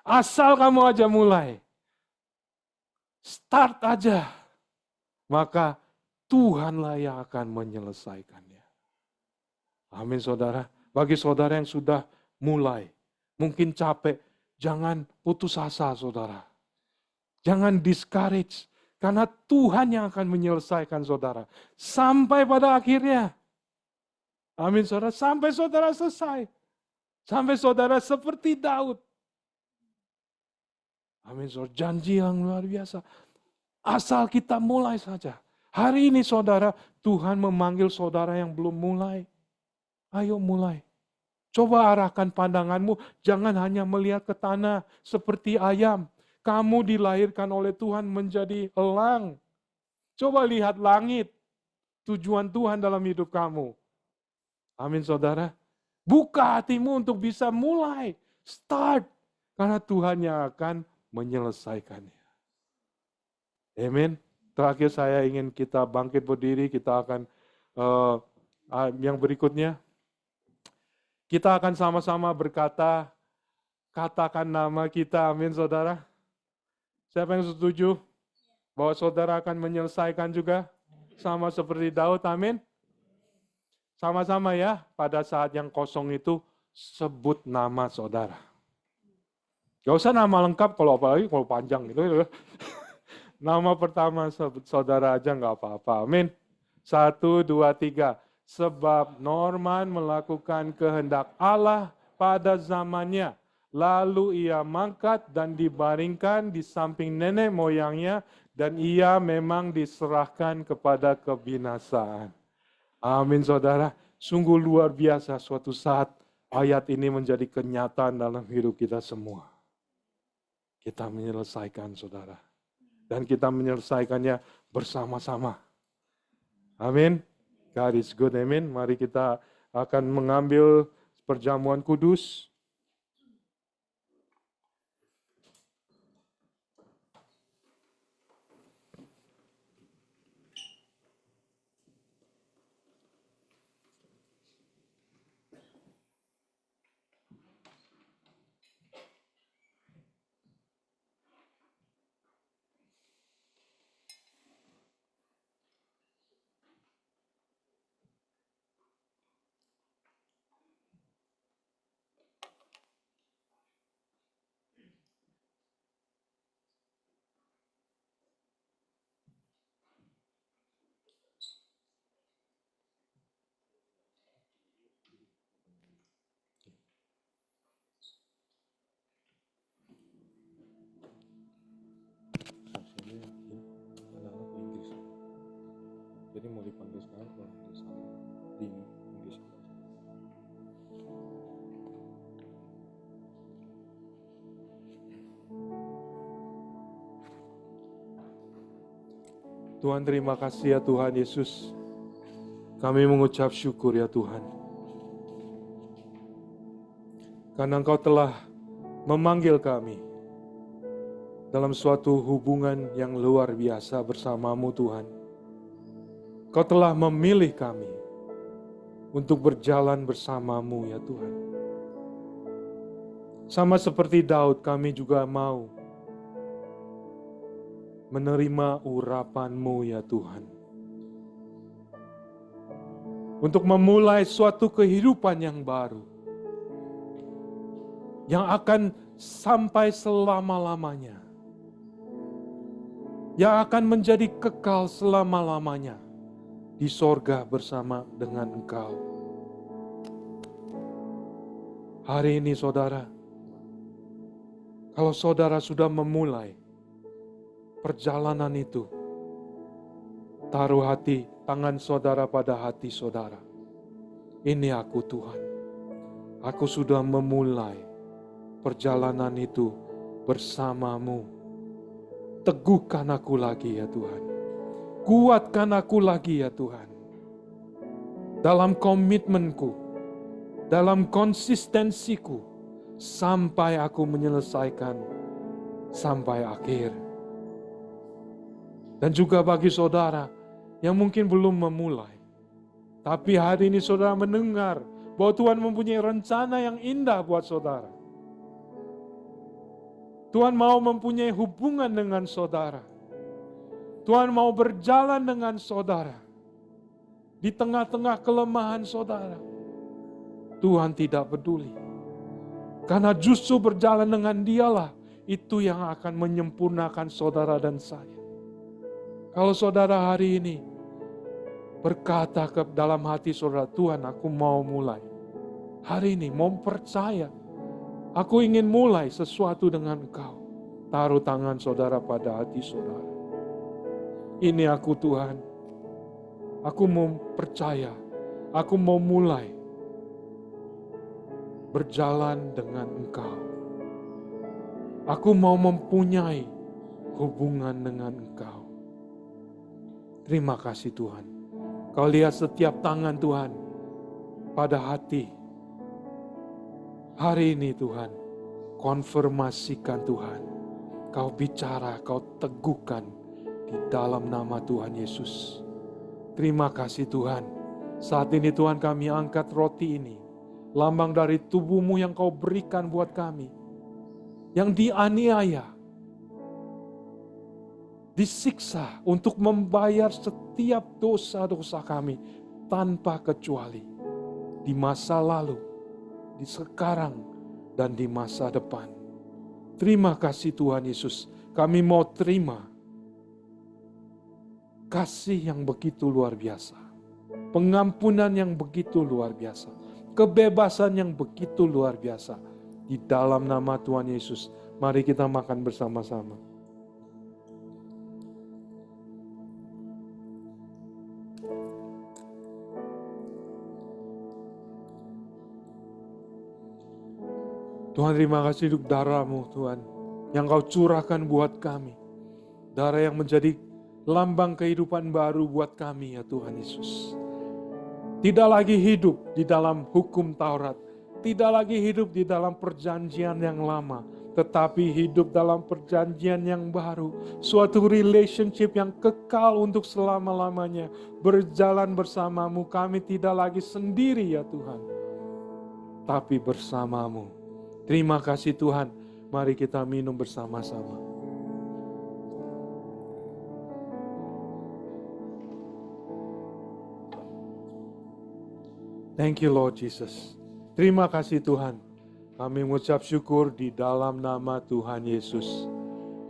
Asal kamu aja mulai, start aja, maka Tuhanlah yang akan menyelesaikannya. Amin, saudara. Bagi saudara yang sudah mulai, mungkin capek, jangan putus asa, saudara. Jangan discourage, karena Tuhan yang akan menyelesaikan saudara. Sampai pada akhirnya. Amin, saudara. Sampai saudara selesai. Sampai saudara seperti Daud. Amin, saudara. Janji yang luar biasa. Asal kita mulai saja. Hari ini saudara, Tuhan memanggil saudara yang belum mulai. Ayo mulai. Coba arahkan pandanganmu, jangan hanya melihat ke tanah seperti ayam. Kamu dilahirkan oleh Tuhan menjadi elang. Coba lihat langit, tujuan Tuhan dalam hidup kamu. Amin, saudara. Buka hatimu untuk bisa mulai, start. Karena Tuhan yang akan menyelesaikannya. Amin. Terakhir saya ingin kita bangkit berdiri, kita akan yang berikutnya. Kita akan sama-sama berkata, katakan nama kita, amin saudara. Siapa yang setuju bahwa saudara akan menyelesaikan juga? Sama seperti Daud, amin. Sama-sama ya, pada saat yang kosong itu, sebut nama saudara. Gak usah nama lengkap, apalagi kalau panjang gitu. Nama pertama saudara aja nggak apa-apa. Amin. 1, 2, 3. Sebab Norman melakukan kehendak Allah pada zamannya. Lalu ia mangkat dan dibaringkan di samping nenek moyangnya. Dan ia memang diserahkan kepada kebinasaan. Amin, saudara. Sungguh luar biasa suatu saat ayat ini menjadi kenyataan dalam hidup kita semua. Kita menyelesaikan, saudara. Dan kita menyelesaikannya bersama-sama. Amin. God is good, amen. Mari kita akan mengambil perjamuan kudus. Jadi mau dipanggil sekarang kalau di sana di Inggris. Tuhan, terima kasih ya Tuhan Yesus. Kami mengucap syukur ya Tuhan. Karena Engkau telah memanggil kami dalam suatu hubungan yang luar biasa bersama-Mu Tuhan. Kau telah memilih kami untuk berjalan bersama-Mu ya Tuhan. Sama seperti Daud, kami juga mau menerima urapan-Mu ya Tuhan. Untuk memulai suatu kehidupan yang baru. Yang akan sampai selama-lamanya. Yang akan menjadi kekal selama-lamanya. Di sorga bersama dengan Engkau. Hari ini saudara, kalau saudara sudah memulai perjalanan itu, taruh tangan saudara pada hati saudara. Ini aku Tuhan. Aku sudah memulai perjalanan itu bersama-Mu. Teguhkan aku lagi ya Tuhan. Kuatkan aku lagi ya Tuhan. Dalam komitmenku, dalam konsistensiku, sampai aku menyelesaikan sampai akhir. Dan juga bagi saudara yang mungkin belum memulai, tapi hari ini saudara mendengar bahwa Tuhan mempunyai rencana yang indah buat saudara. Tuhan mau mempunyai hubungan dengan saudara. Tuhan mau berjalan dengan saudara. Di tengah-tengah kelemahan saudara. Tuhan tidak peduli. Karena justru berjalan dengan Dialah, itu yang akan menyempurnakan saudara dan saya. Kalau saudara hari ini berkata ke dalam hati saudara, Tuhan aku mau mulai. Hari ini mau percaya. Aku ingin mulai sesuatu dengan Engkau. Taruh tangan saudara pada hati saudara. Ini aku Tuhan. Aku mau percaya. Aku mau mulai berjalan dengan Engkau. Aku mau mempunyai hubungan dengan Engkau. Terima kasih Tuhan. Kau lihat setiap tangan Tuhan pada hati. Hari ini Tuhan, konfirmasikan Tuhan. Kau bicara, kau teguhkan di dalam nama Tuhan Yesus. Terima kasih Tuhan. Saat ini Tuhan kami angkat roti ini. Lambang dari tubuh-Mu yang Kau berikan buat kami. Yang dianiaya. Disiksa untuk membayar setiap dosa-dosa kami. Tanpa kecuali. Di masa lalu. Di sekarang. Dan di masa depan. Terima kasih Tuhan Yesus. Kami mau terima kasih yang begitu luar biasa. Pengampunan yang begitu luar biasa. Kebebasan yang begitu luar biasa. Di dalam nama Tuhan Yesus. Mari kita makan bersama-sama. Tuhan terima kasih untuk darah-Mu Tuhan. Yang Kau curahkan buat kami. Darah yang menjadi lambang kehidupan baru buat kami ya Tuhan Yesus. Tidak lagi hidup di dalam hukum Taurat. Tidak lagi hidup di dalam perjanjian yang lama. Tetapi hidup dalam perjanjian yang baru. Suatu relationship yang kekal untuk selama-lamanya. Berjalan bersamamu, kami tidak lagi sendiri ya Tuhan. Tapi bersamamu. Terima kasih Tuhan. Mari kita minum bersama-sama. Thank you Lord Jesus. Terima kasih Tuhan. Kami mengucap syukur di dalam nama Tuhan Yesus.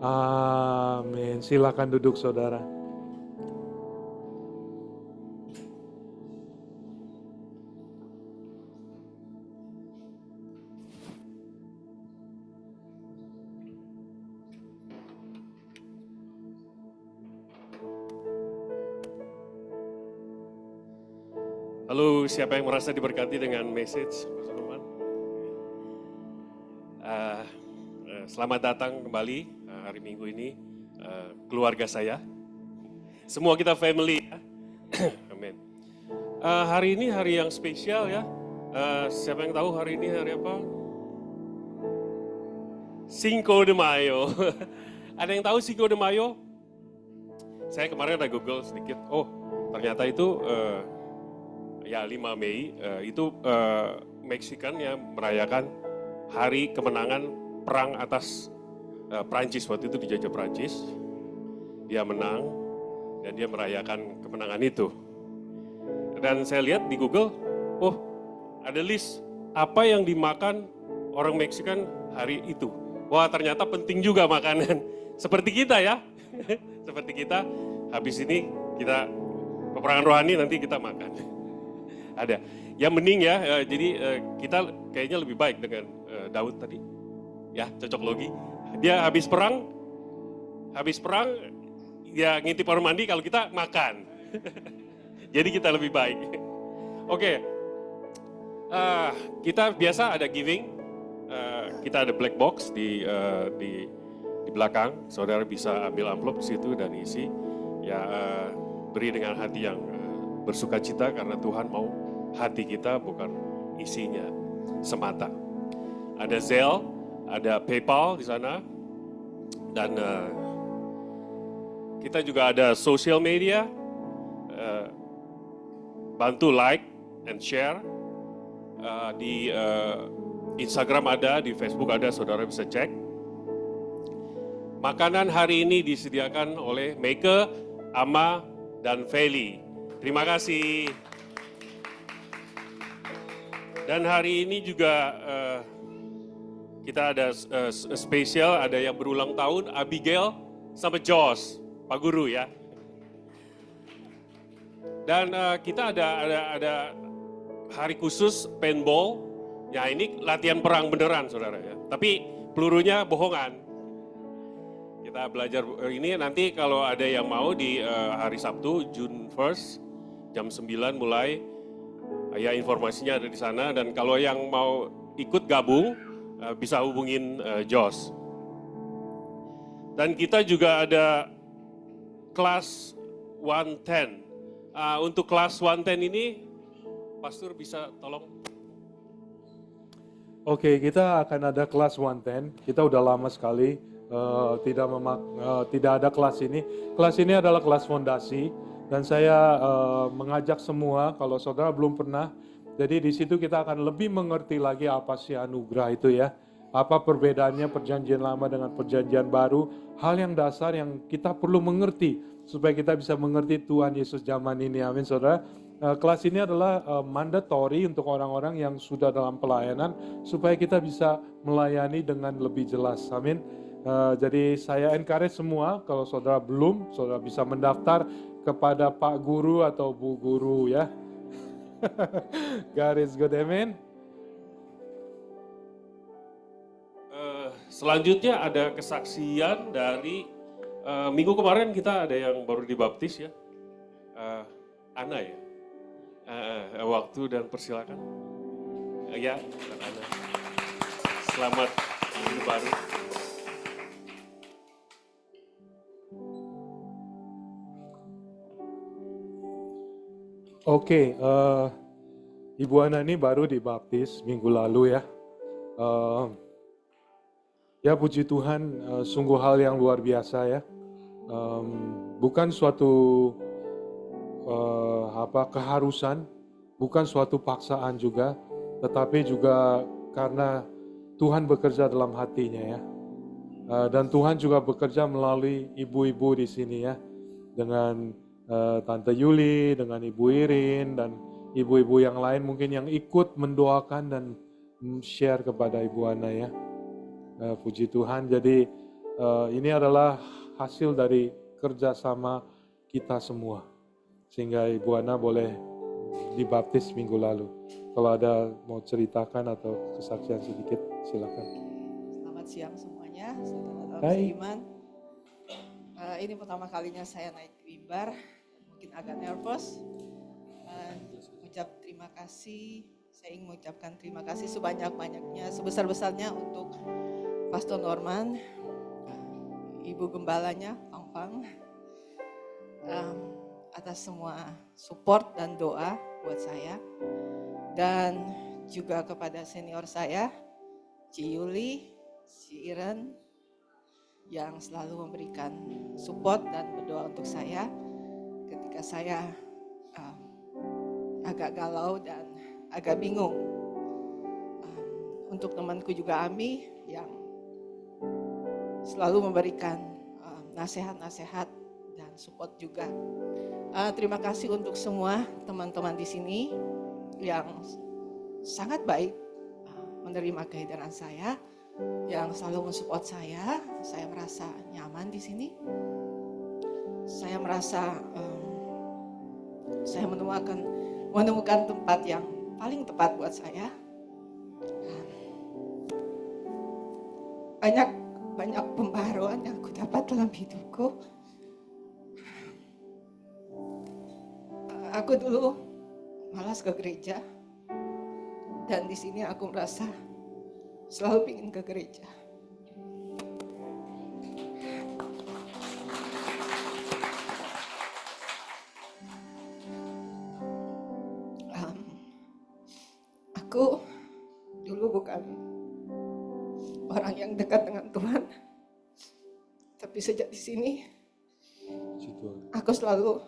Amin. Silakan duduk saudara. Halo, siapa yang merasa diberkati dengan message Pak Sulaiman? Selamat datang kembali hari Minggu ini, keluarga saya. Semua kita family ya. Amin. Hari ini hari yang spesial ya. Siapa yang tahu hari ini hari apa? Cinco de Mayo. Ada yang tahu Cinco de Mayo? Saya kemarin ada Google sedikit. Oh, ternyata itu ya 5 Mei itu Meksikan yang merayakan hari kemenangan perang atas Prancis. Waktu itu dijajah Prancis, dia menang dan dia merayakan kemenangan itu. Dan saya lihat di Google, oh ada list apa yang dimakan orang Meksikan hari itu. Wah ternyata penting juga makanan, seperti kita ya, seperti kita habis ini kita peperangan rohani nanti kita makan. Ada. Yang mending ya, jadi kita kayaknya lebih baik dengan Daud tadi. Ya, cocok logi. Dia habis perang, dia ngintip orang mandi kalau kita makan. Jadi kita lebih baik. Oke, kita biasa ada giving, kita ada black box di belakang. Saudara bisa ambil amplop di situ dan isi. Ya, beri dengan hati yang bersuka cita karena Tuhan mau hati kita bukan isinya semata. Ada Zelle, ada PayPal di sana, dan kita juga ada social media. Bantu like and share di Instagram ada, di Facebook ada, saudara bisa cek. Makanan hari ini disediakan oleh Meike, Ama, dan Feli. Terima kasih. Dan hari ini juga kita ada spesial, ada yang berulang tahun, Abigail sama Josh, Pak Guru ya. Dan kita ada hari khusus paintball, ya ini latihan perang beneran saudara ya. Tapi pelurunya bohongan. Kita belajar ini nanti kalau ada yang mau di hari Sabtu, June 1st, jam 9 mulai. Ya informasinya ada di sana dan kalau yang mau ikut gabung bisa hubungin Josh. Dan kita juga ada kelas 110. Untuk kelas 110 ini, Pastor bisa tolong? Oke, kita akan ada kelas 110. Kita udah lama sekali tidak ada kelas ini. Kelas ini adalah kelas fondasi. Dan saya mengajak semua, kalau saudara belum pernah, jadi di situ kita akan lebih mengerti lagi apa sih anugerah itu ya. Apa perbedaannya perjanjian lama dengan perjanjian baru. Hal yang dasar yang kita perlu mengerti, supaya kita bisa mengerti Tuhan Yesus zaman ini. Amin saudara. Kelas ini adalah mandatory untuk orang-orang yang sudah dalam pelayanan, supaya kita bisa melayani dengan lebih jelas. Amin. Jadi saya encourage semua, kalau saudara belum, saudara bisa mendaftar kepada Pak Guru atau Bu Guru ya. God is good, amen. Selanjutnya ada kesaksian dari minggu kemarin kita ada yang baru dibaptis ya. Ana ya. Waktu dan persilakan. Ya, Ana. Selamat minggu baru. Oke, Ibu Ana ini baru dibaptis minggu lalu ya. Eh, ya puji Tuhan, sungguh hal yang luar biasa ya. Bukan suatu keharusan, bukan suatu paksaan juga, tetapi juga karena Tuhan bekerja dalam hatinya ya. Dan Tuhan juga bekerja melalui ibu-ibu di sini ya, dengan Tante Yuli, dengan Ibu Irin, dan ibu-ibu yang lain mungkin yang ikut mendoakan dan share kepada Ibu Ana ya. Puji Tuhan, jadi ini adalah hasil dari kerjasama kita semua. Sehingga Ibu Ana boleh dibaptis minggu lalu. Kalau ada mau ceritakan atau kesaksian sedikit, silakan. Selamat siang semuanya, saudara Hai. seiman. Ini pertama kalinya saya naik mimbar, mungkin agak nervous. Ucap terima kasih, saya ingin mengucapkan terima kasih sebanyak-banyaknya, sebesar-besarnya untuk Pastor Norman, Ibu Gembalanya, Pang, atas semua support dan doa buat saya. Dan juga kepada senior saya, Ci Yuli, Ci Iren, yang selalu memberikan support dan berdoa untuk saya ketika saya agak galau dan agak bingung. Untuk temanku juga Ami yang selalu memberikan nasihat-nasihat dan support juga. Terima kasih untuk semua teman-teman di sini yang sangat baik menerima kehadiran saya, yang selalu mensupport saya. Saya merasa nyaman di sini. Saya merasa saya menemukan tempat yang paling tepat buat saya. Banyak pembaharuan yang aku dapat dalam hidupku. Aku dulu malas ke gereja, dan di sini aku merasa selalu ingin ke gereja. Aku dulu bukan orang yang dekat dengan Tuhan, tapi sejak di sini aku selalu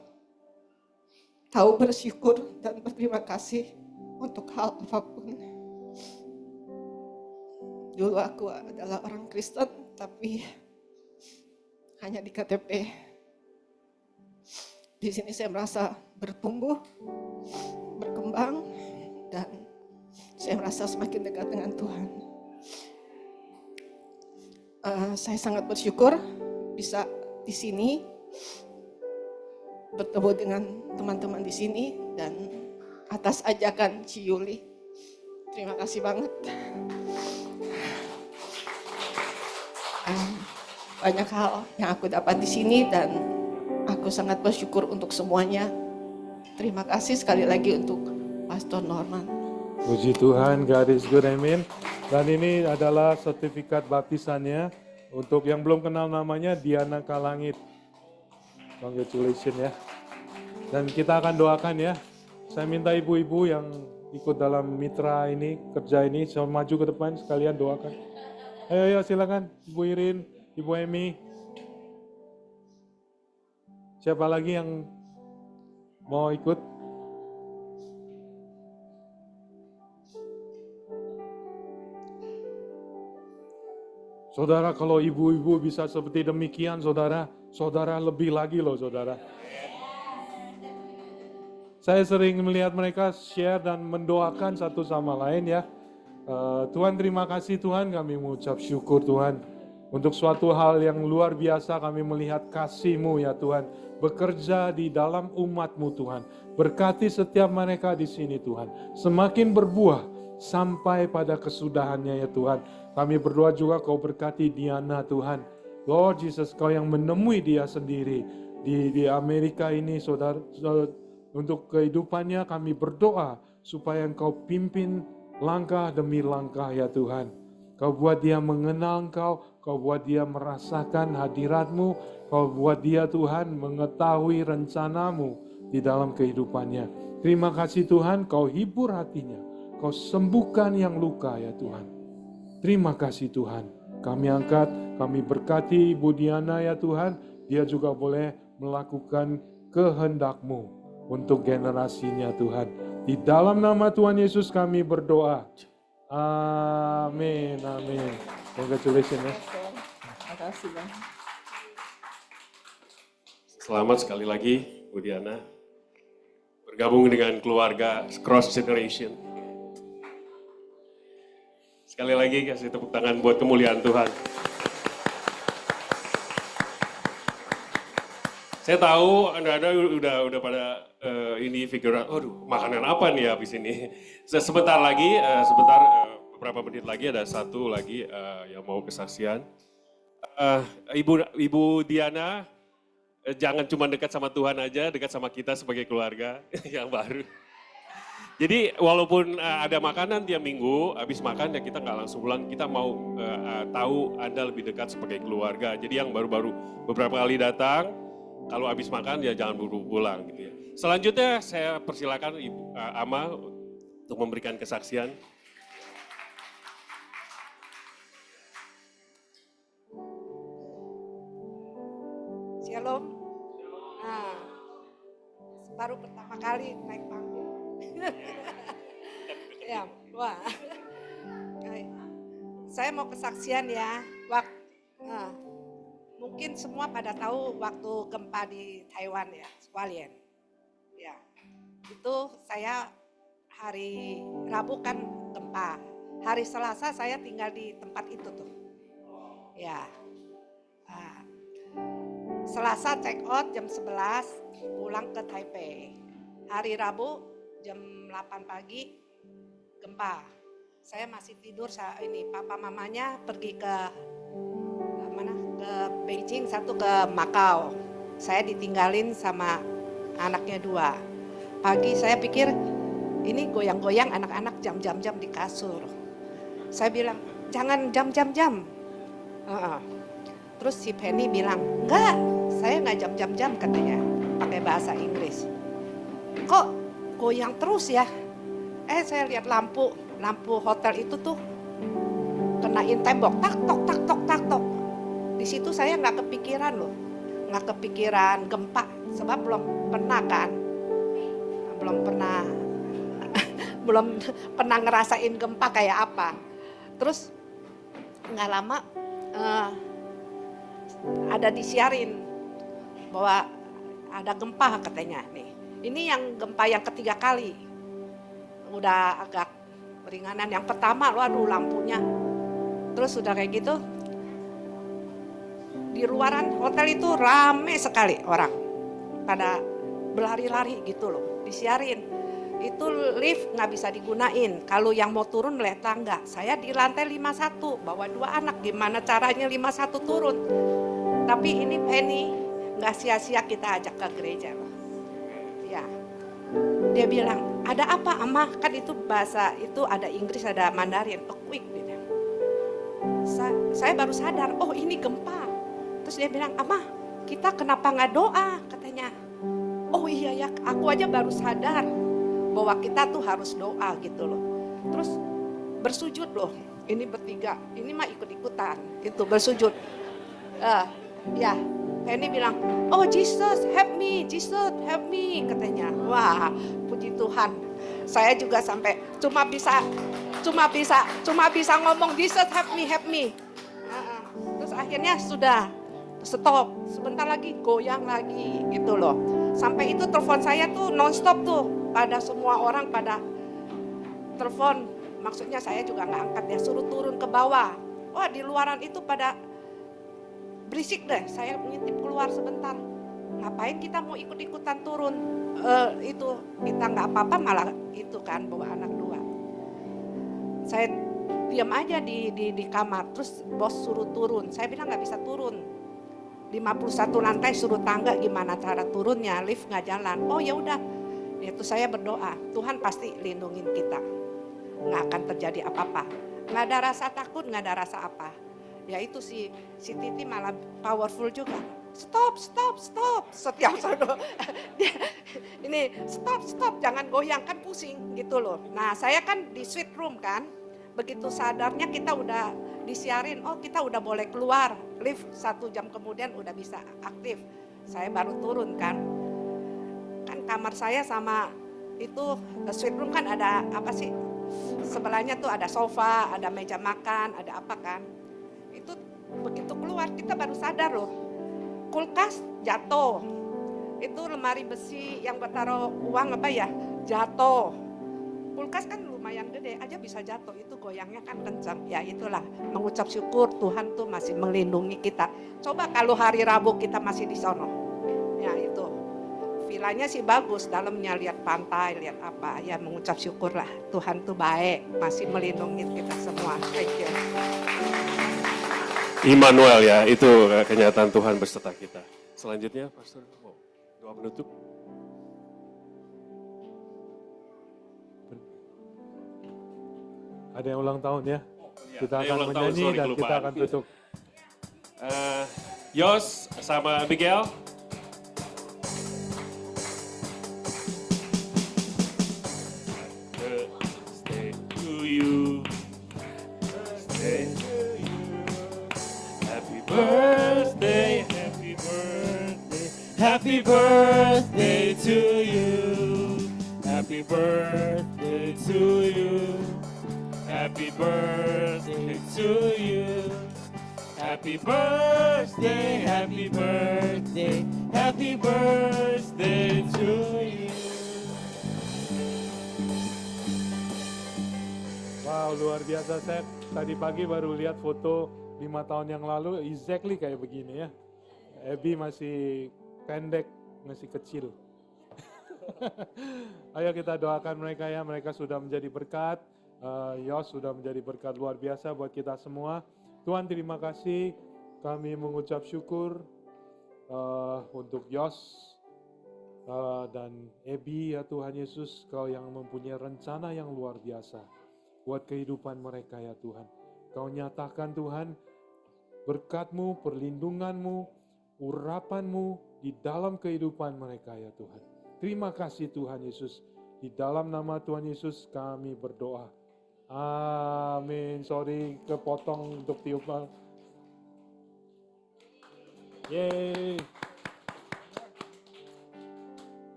tahu bersyukur dan berterima kasih untuk hal apapun. Dulu aku adalah orang Kristen, tapi hanya di KTP. Di sini saya merasa bertumbuh, berkembang, dan saya merasa semakin dekat dengan Tuhan. Saya sangat bersyukur bisa di sini bertemu dengan teman-teman di sini dan atas ajakan Ci Yuli. Terima kasih banget. Banyak hal yang aku dapat di sini dan aku sangat bersyukur untuk semuanya. Terima kasih sekali lagi untuk Pastor Norman. Puji Tuhan, God is good, amin. Dan ini adalah sertifikat baptisannya untuk yang belum kenal namanya, Diana Kalangit. Congratulations ya. Dan kita akan doakan ya. Saya minta ibu-ibu yang ikut dalam mitra ini, kerja ini, maju ke depan sekalian doakan. Ayo silakan, Ibu Irin, Ibu Emi. Siapa lagi yang mau ikut? Saudara, kalau ibu-ibu bisa seperti demikian, saudara lebih lagi loh, saudara. Saya sering melihat mereka share dan mendoakan satu sama lain ya. Tuhan, terima kasih Tuhan, kami mengucap syukur Tuhan. Untuk suatu hal yang luar biasa kami melihat kasih-Mu ya Tuhan. Bekerja di dalam umat-Mu Tuhan. Berkati setiap mereka di sini Tuhan. Semakin berbuah sampai pada kesudahannya ya Tuhan. Kami berdoa juga Kau berkati Diana Tuhan. Lord Jesus, Kau yang menemui dia sendiri di Amerika ini saudara. Untuk kehidupannya kami berdoa supaya Engkau pimpin langkah demi langkah ya Tuhan. Kau buat dia mengenal Engkau, Kau buat dia merasakan hadirat-Mu, Kau buat dia Tuhan mengetahui rencana-Mu di dalam kehidupannya. Terima kasih Tuhan, Kau hibur hatinya. Kau sembuhkan yang luka ya Tuhan. Terima kasih Tuhan. Kami angkat, kami berkati Ibu Diana ya Tuhan. Dia juga boleh melakukan kehendak-Mu untuk generasinya Tuhan. Di dalam nama Tuhan Yesus kami berdoa. Amin, amin. Congratulations ya. Terima kasih Bang. Selamat sekali lagi, Bu Diana. Bergabung dengan keluarga Cross Generation. Sekali lagi kasih tepuk tangan buat kemuliaan Tuhan. Saya tahu Anda udah pada ini figure out, aduh makanan apa nih habis ini. Sebentar lagi, beberapa menit lagi ada satu lagi yang mau kesaksian. Ibu Diana, jangan cuma dekat sama Tuhan aja, dekat sama kita sebagai keluarga yang baru. Jadi walaupun ada makanan tiap minggu, habis makan ya kita nggak langsung pulang, kita mau tahu Anda lebih dekat sebagai keluarga. Jadi yang baru-baru beberapa kali datang, kalau habis makan ya jangan buru pulang gitu ya. Selanjutnya saya persilakan Ibu Ama untuk memberikan kesaksian. Shalom. Nah, baru pertama kali naik panggung. Ya, wah. Saya mau kesaksian ya. Mungkin semua pada tahu waktu gempa di Taiwan ya, Hualien. Ya, itu saya hari Rabu kan gempa. Hari Selasa saya tinggal di tempat itu tuh. Ya. Nah, Selasa check out jam 11, pulang ke Taipei. Hari Rabu jam 8 pagi gempa. Saya masih tidur, ini papa mamanya pergi ke mana? Ke Beijing, satu ke Macau. Saya ditinggalin sama anaknya 2. Pagi saya pikir ini goyang-goyang anak-anak jam-jam di kasur. Saya bilang jangan jam-jam. Terus si Penny bilang, enggak, saya nggak jam-jam katanya, pakai bahasa Inggris. Kok goyang terus ya? Saya lihat lampu hotel itu tuh kenain tembok, tak tok. Di situ saya nggak kepikiran loh, nggak kepikiran gempa, sebab belum pernah ngerasain gempa kayak apa. Terus nggak lama ada disiarin bahwa ada gempa katanya nih. Ini yang gempa yang ketiga kali. Udah agak ringanan. Yang pertama waduh lampunya. Terus udah kayak gitu. Di luaran hotel itu rame sekali orang. Pada berlari-lari gitu loh. Disiarin. Itu lift nggak bisa digunain. Kalau yang mau turun lewat tangga. Saya di lantai 51 bawa 2 anak. Gimana caranya 51 turun? Tapi ini Penny nggak sia-sia kita ajak ke gereja loh. Ya, dia bilang ada apa Ama? Kan itu bahasa itu ada Inggris ada Mandarin. Quick gitu. Saya baru sadar. Oh ini gempa. Terus dia bilang Ama kita kenapa nggak doa? Katanya. Oh iya ya, aku aja baru sadar bahwa kita tuh harus doa gitu loh. Terus bersujud loh. Ini bertiga. Ini mah ikut-ikutan. Itu bersujud. Ya, Penny bilang, oh Jesus help me, katanya. Wah, puji Tuhan. Saya juga sampai cuma bisa ngomong Jesus help me. Terus akhirnya sudah stop. Sebentar lagi goyang lagi gitu loh. Sampai itu telepon saya tuh nonstop tuh. Pada semua orang pada telepon. Maksudnya saya juga nggak angkat ya, suruh turun ke bawah. Wah di luaran itu pada berisik deh, saya ngintip keluar sebentar. Ngapain kita mau ikut-ikutan turun? Itu kita nggak apa-apa malah itu kan bawa anak 2. Saya diam aja di kamar, terus bos suruh turun. Saya bilang nggak bisa turun. 51 lantai suruh tangga, gimana cara turunnya? Lift nggak jalan. Oh ya udah, itu saya berdoa. Tuhan pasti lindungin kita, nggak akan terjadi apa-apa. Nggak ada rasa takut, nggak ada rasa apa. Ya itu si Titi malah powerful juga. Stop. Setiap sono. gini, stop, jangan goyang, kan pusing gitu loh. Nah saya kan di suite room kan, begitu sadarnya kita udah disiarin, oh kita udah boleh keluar, lift 1 jam kemudian udah bisa aktif. Saya baru turun kan kamar saya sama itu suite room kan ada apa sih, sebelahnya tuh ada sofa, ada meja makan, ada apa kan. Itu begitu keluar kita baru sadar loh, kulkas jatuh, itu lemari besi yang buat taruh uang apa ya jatuh, kulkas kan lumayan gede aja bisa jatuh, itu goyangnya kan kencang. Ya itulah mengucap syukur Tuhan tuh masih melindungi kita. Coba kalau hari Rabu kita masih di sono, ya itu vilanya sih bagus, dalamnya lihat pantai, lihat apa, ya mengucap syukurlah Tuhan tuh baik, masih melindungi kita semua. Thank you. Immanuel ya, itu kenyataan Tuhan beserta kita. Selanjutnya, Pastor, doa penutup. Ada yang ulang tahun ya? Kita ada yang akan ulang tahun, menyanyi sorry, dan kita kelupaan. akan tutup. Yos sama Abigail. Birthday to you. Birthday to you. Happy birthday, happy birthday. Happy birthday to you. Happy birthday to you. Happy birthday to you. Happy birthday, happy birthday, happy birthday to you. Wow, luar biasa. Saya tadi pagi baru lihat foto 5 tahun yang lalu, exactly kayak begini ya. Abby masih pendek, masih kecil. Ayo kita doakan mereka ya, mereka sudah menjadi berkat. Yos sudah menjadi berkat luar biasa buat kita semua. Tuhan terima kasih, kami mengucap syukur untuk Yos dan Abby ya Tuhan Yesus, Kau yang mempunyai rencana yang luar biasa buat kehidupan mereka ya Tuhan. Kau nyatakan Tuhan berkat-Mu, perlindungan-Mu, urapan-Mu di dalam kehidupan mereka ya Tuhan. Terima kasih Tuhan Yesus, di dalam nama Tuhan Yesus kami berdoa. Amin. Sorry kepotong untuk tiupan. Yeay.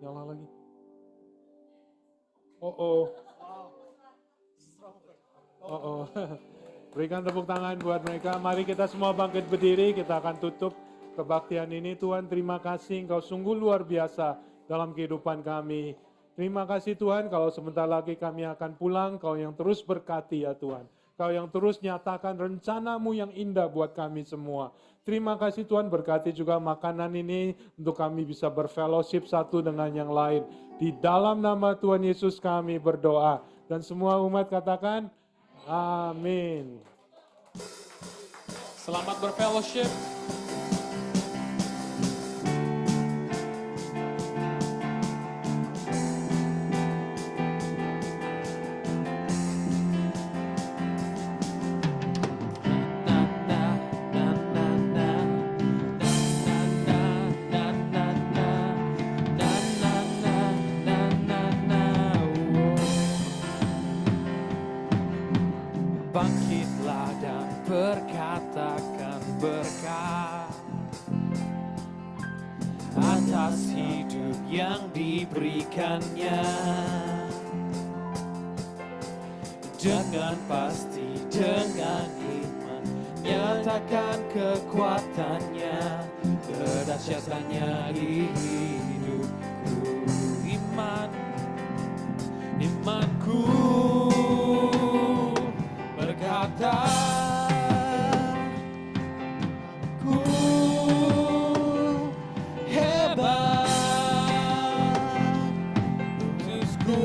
Nyala lagi. Oh. Berikan tepuk tangan buat mereka. Mari kita semua bangkit berdiri. Kita akan tutup kebaktian ini. Tuhan terima kasih, Engkau sungguh luar biasa dalam kehidupan kami. Terima kasih Tuhan, kalau sebentar lagi kami akan pulang, Kau yang terus berkati ya Tuhan. Kau yang terus nyatakan rencana-Mu yang indah buat kami semua. Terima kasih Tuhan, berkati juga makanan ini untuk kami bisa berfellowship satu dengan yang lain. Di dalam nama Tuhan Yesus kami berdoa. Dan semua umat katakan, amin. Selamat berfellowship. Bangkitlah dan berkatakan berkat atas hidup yang diberikannya. Dengan pasti, dengan iman, nyatakan kekuatannya, kedahsyatannya di hidupku. Imanku berkata, ku hebat, Yesusku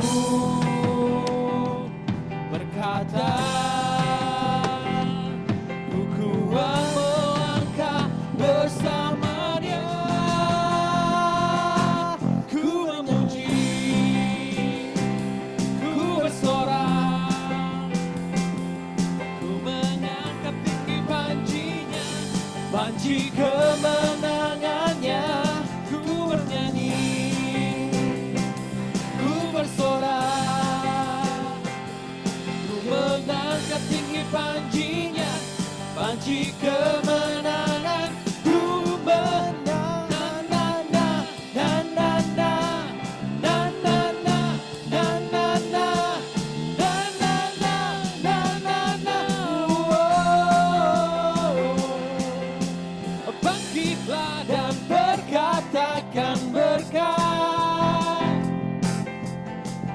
berkata, ku kuat melangkah bersama Dia. rasakan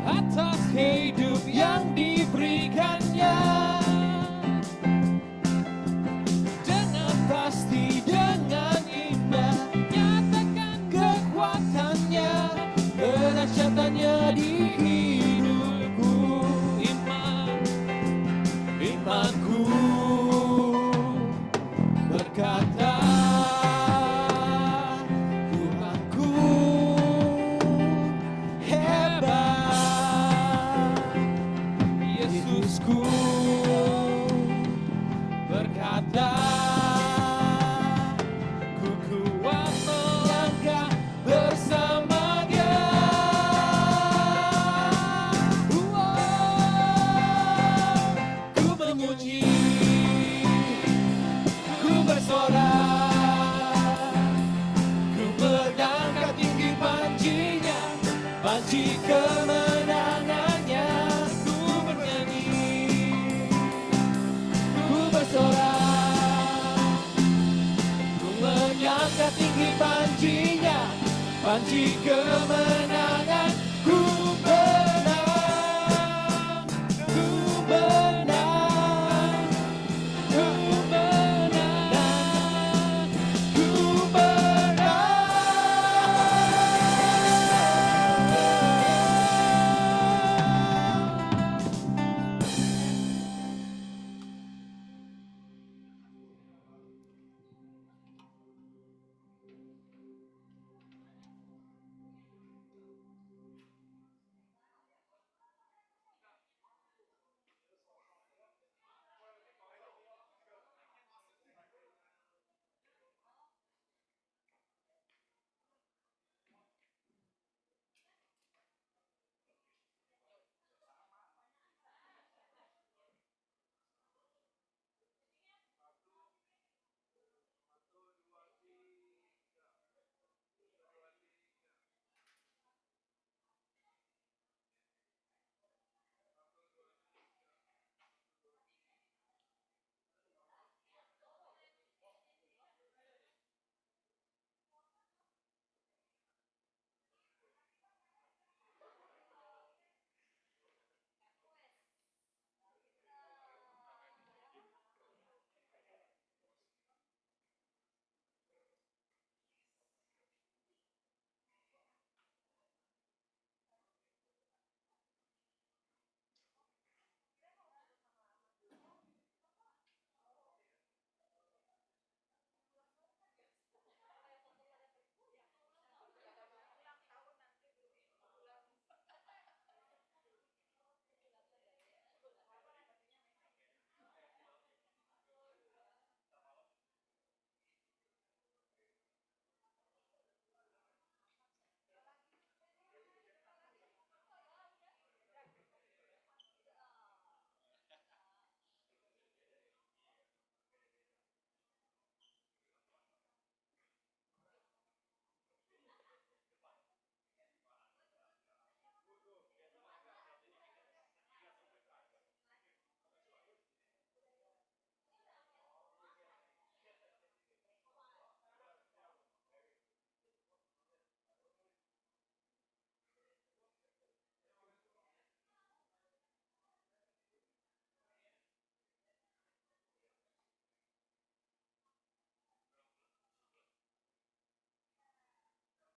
atas hidup yang diberikannya. Dengan pasti, dengan indah, nyatakan kekuatannya, kedahsyatannya di hidupku. Imanku berkata, Tuhanku hebat, Yesusku berkata, ku kuat melangkah bersama Dia. Ku memuji, ku bersorak, ku mengangkat tinggi pancinya, panci kemenangannya. Ku bernyanyi, ku bersorak, ku mengangkat tinggi pancinya, panci kemenangannya.